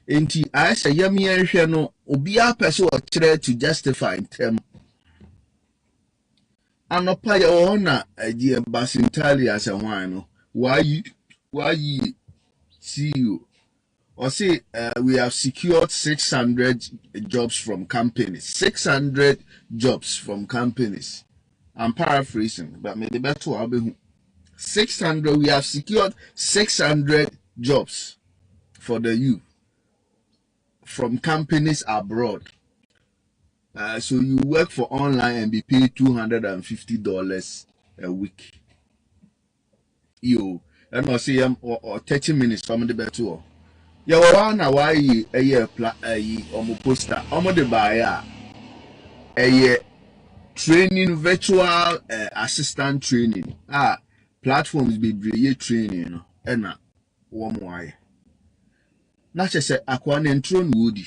Enti I say yami ehwe no obi apese o kire to justify them. Anopa ya ona Malik Basintale as a wine. Why you see you? Or say we have secured 600 jobs from companies. 600 jobs from companies. I'm paraphrasing, but maybe better I'll be 600. We have secured 600 jobs for the youth from companies abroad. So you work for online and be paid $250 a week. You and I say or 30 minutes from the better. You wanna why a year poster the buyer a training virtual assistant training platforms be training and one why. Not just a aquan and tron woody.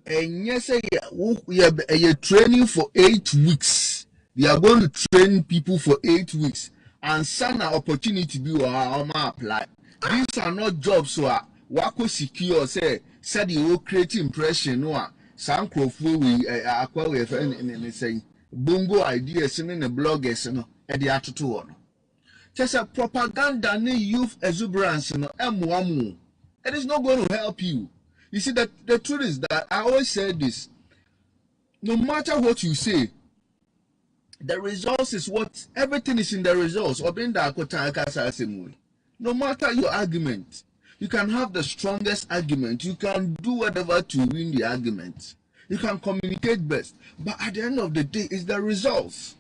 And yes, we have a training for 8 weeks. They are going to train people for 8 weeks and send an opportunity to be apply. These are not jobs so wako secure say you will create impression no some crofo we acquire say bongo ideas in the bloggers no e dey atoto one. Just a propaganda ne youth exuberance no emu. It is not going to help you. You see that the truth is that I always say this. No matter what you say, the results is what everything is in the results. No matter your argument, you can have the strongest argument. You can do whatever to win the argument. You can communicate best. But at the end of the day, it's the results.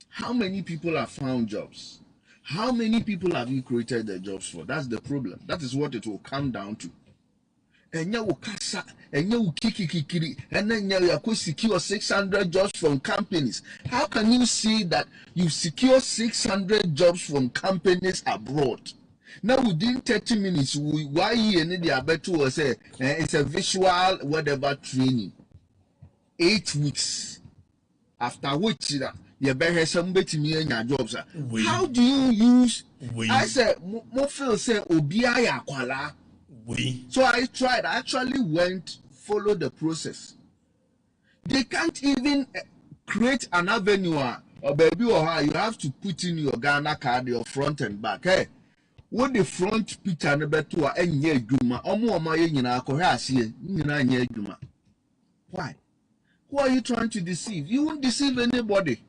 How many people have found jobs? How many people have you created the jobs for? That's the problem. That is what it will come down to. And you and then you could secure 600 jobs from companies. How can you say that you secure 600 jobs from companies abroad? Now within 30 minutes, why you need the abetu say it's a visual whatever training. 8 weeks. After which you better somebody to me in your jobs. How do you use? I said, mo feel say obiya kwala. So I tried. I actually went, follow the process. They can't even create an avenue or baby or how you have to put in your Ghana card, your front and back. Hey, what the front picture number 2 and ye duma omo my yina kohasi yina duma. Why? Who are you trying to deceive? You won't deceive anybody.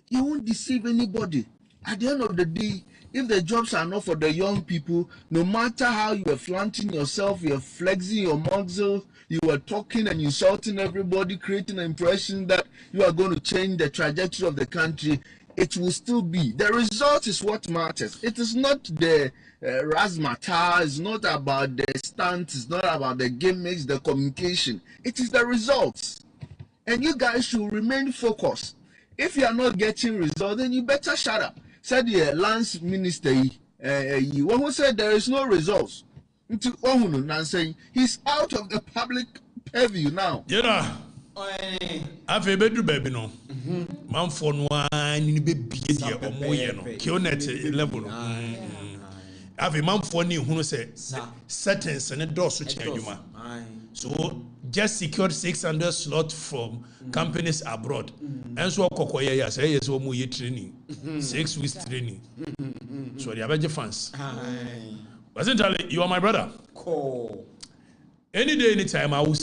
You won't deceive anybody. At the end of the day, if the jobs are not for the young people, no matter how you are flaunting yourself, you are flexing your muscles, you are talking and insulting everybody, creating an impression that you are going to change the trajectory of the country, it will still be. The result is what matters. It is not the razzmatazz, it's not about the stunts, it's not about the gimmicks, the communication. It is the results. And you guys should remain focused. If you are not getting results, then you better shut up. Said the Lance Minister, one who said there is no results. He's out of the public purview now. Yeah. I've a bedroom baby no. Man for one in baby or more no. Kionet level. I've a man for new who say sentence and a door switch. So just secured 600 slots from companies abroad. And so Kokoya say yes, one more training. 6 weeks training. So the average fans. Basintale, you are my brother. Cool. Any day, anytime, I would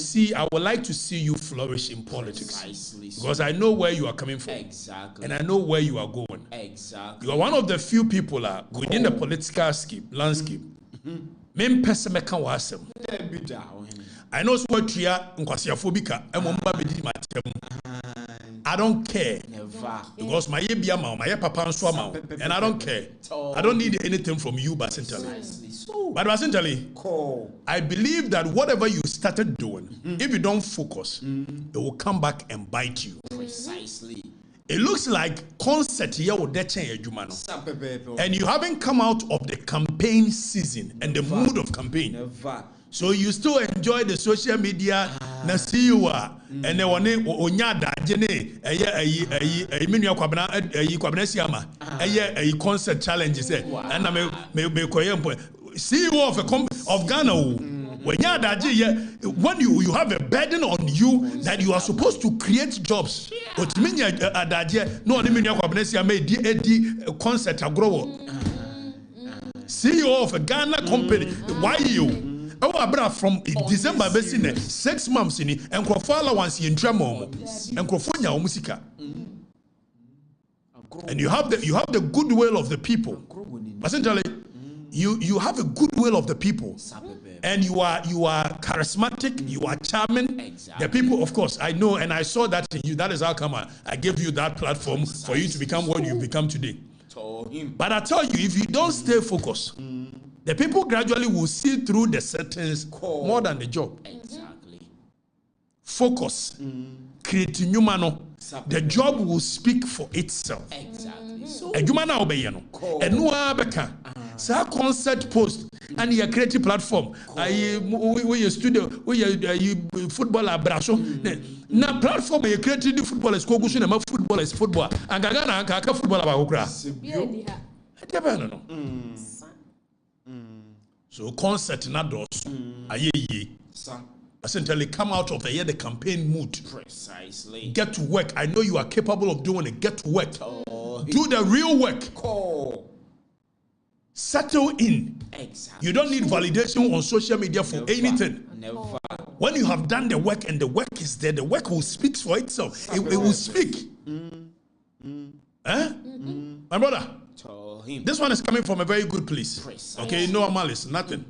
like to see you flourish in politics. Precisely. Because I know where you are coming from. Exactly. And I know where you are going. Exactly. You are one of the few people within the political landscape. Main person can wasem. I know what you are nkwasiafobika I don't care. Never. Because my papa and I don't care. I don't need anything from you, Basintale. But Basintale, I believe that whatever you started doing, if you don't focus, it will come back and bite you. Precisely. It looks like concert here with that and you haven't come out of the campaign season and the mood of campaign. Never. So you still enjoy the social media, na see you are, and then one onyada jene, a concert challenges, and I may CEO of Ghana. When you have a burden on you that you are supposed to create jobs, but concert CEO of a Ghana company, why you? From December 6 months in and allowance in Tremor and Crofonia Musica. And you have the goodwill of the people. Essentially, you have a goodwill of the people. And you are charismatic, you are charming. Exactly. The people, of course, I know and I saw that in you. That is how come I gave you that platform for you to become what you've become today. But I tell you, if you don't stay focused, the people gradually will see through the sentence more than the job. Exactly. Focus. Create new mano. The job will speak for itself. Exactly. A jumana obeyano. And no abeka. Sa concert post and your creative platform. We studio, we football abraso. Na platform you creative footballers kogusu na football is football. And Ghana ka football abakokra. So concert na dos ayeye. Essentially come out of the campaign mood. Precisely. Get to work. I know you are capable of doing it. Get to work. Do the real work. Settle in. Exactly. You don't need validation on social media for anything. Never. When you have done the work and the work is there, the work will speak for itself. It will speak. My brother, this one is coming from a very good place. Okay, no malice, nothing.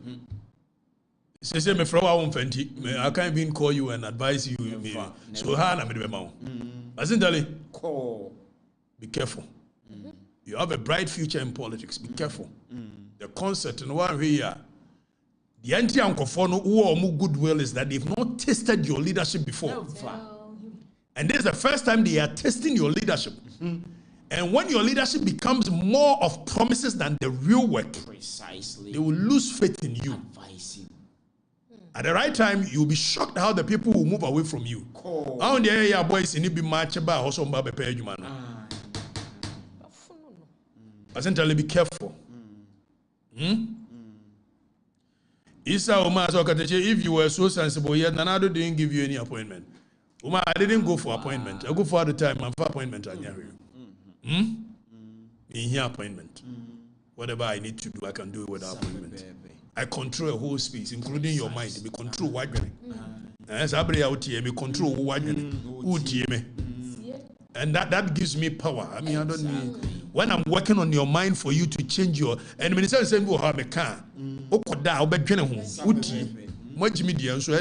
Say me from our fenti. I can't even call you and advise you. So hana me be Basintale, be careful. You have a bright future in politics. Be careful. The concert and one here, the anti-ancophone who goodwill is that they've not tested your leadership before. And this is the first time they are testing your leadership. And when your leadership becomes more of promises than the real work, precisely, they will lose faith in you. At the right time, you'll be shocked how the people will move away from you. How the area boys in be match about also be Basintale, be careful. Isa Omar Okatakyie, if you were so sensible, yet Nanado didn't give you any appointment. Omar, I didn't go for appointment. I go for the time. I'm for appointment. In here appointment. Whatever I need to do, I can do it without appointment. I control a whole space, including your mind. Me control what you me control what you and that gives me power. I mean, I don't need. When I'm working on your mind for you to change your and when it's saying have a car, much media so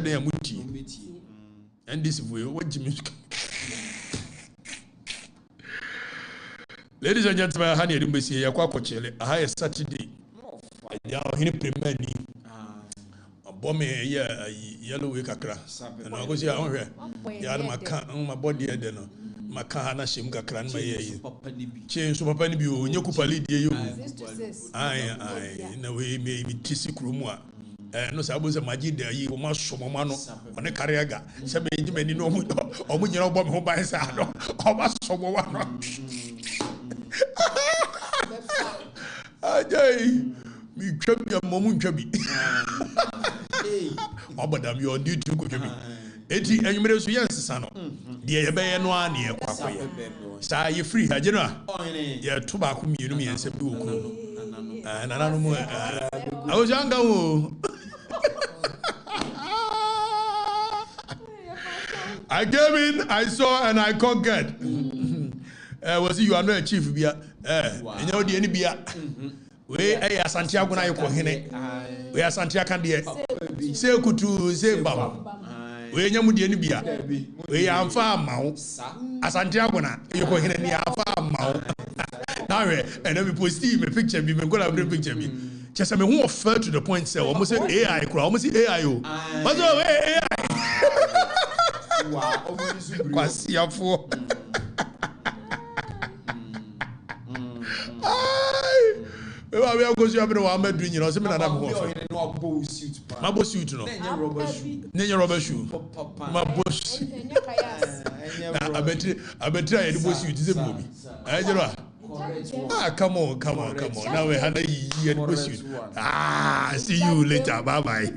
and this way, what Jimmy. Ladies and gentlemen, I had a higher Saturday. In premier bomb yellow week akra and I go see on here. My body then my car na shim kakra na ye change so papa ni bi o nyakupa lead you I in a way me tisi krumu a no say abuze magi de yi o ma so mama no one kariaga se be jimani no omu nyina obo me ho ban sa no o ma so mama no ajay mi twabi amomu ntwabi obadam yo duty ko twabi eti enwumere so yensesa no de ye be ye no a ne kwakoye sa ye free haje no a ye to ba ko mienu mi yense bi oku nana no mu I was younger wo I came in, I saw, and I conquered. Was you are not a chief bia? You know the any bia. We are Santiago na yoko hene. We are Santiago kan de. Say kutu say bam. We nyamu de any bia. We are amfa mawo. Santiago na yoko hene ni amfa mawo. Now and then we post me picture me go la picture me. Just me who refer to the point say almost say AI crowd, almost say AI o. What's AI? Wow, kwasi afo. We are going to be able to do you know, some of them my boss suit, no, rubber shoe, my boss. I bet I do boss suit is a movie. Come on. Now we had a year boss suit. See you later. Bye bye.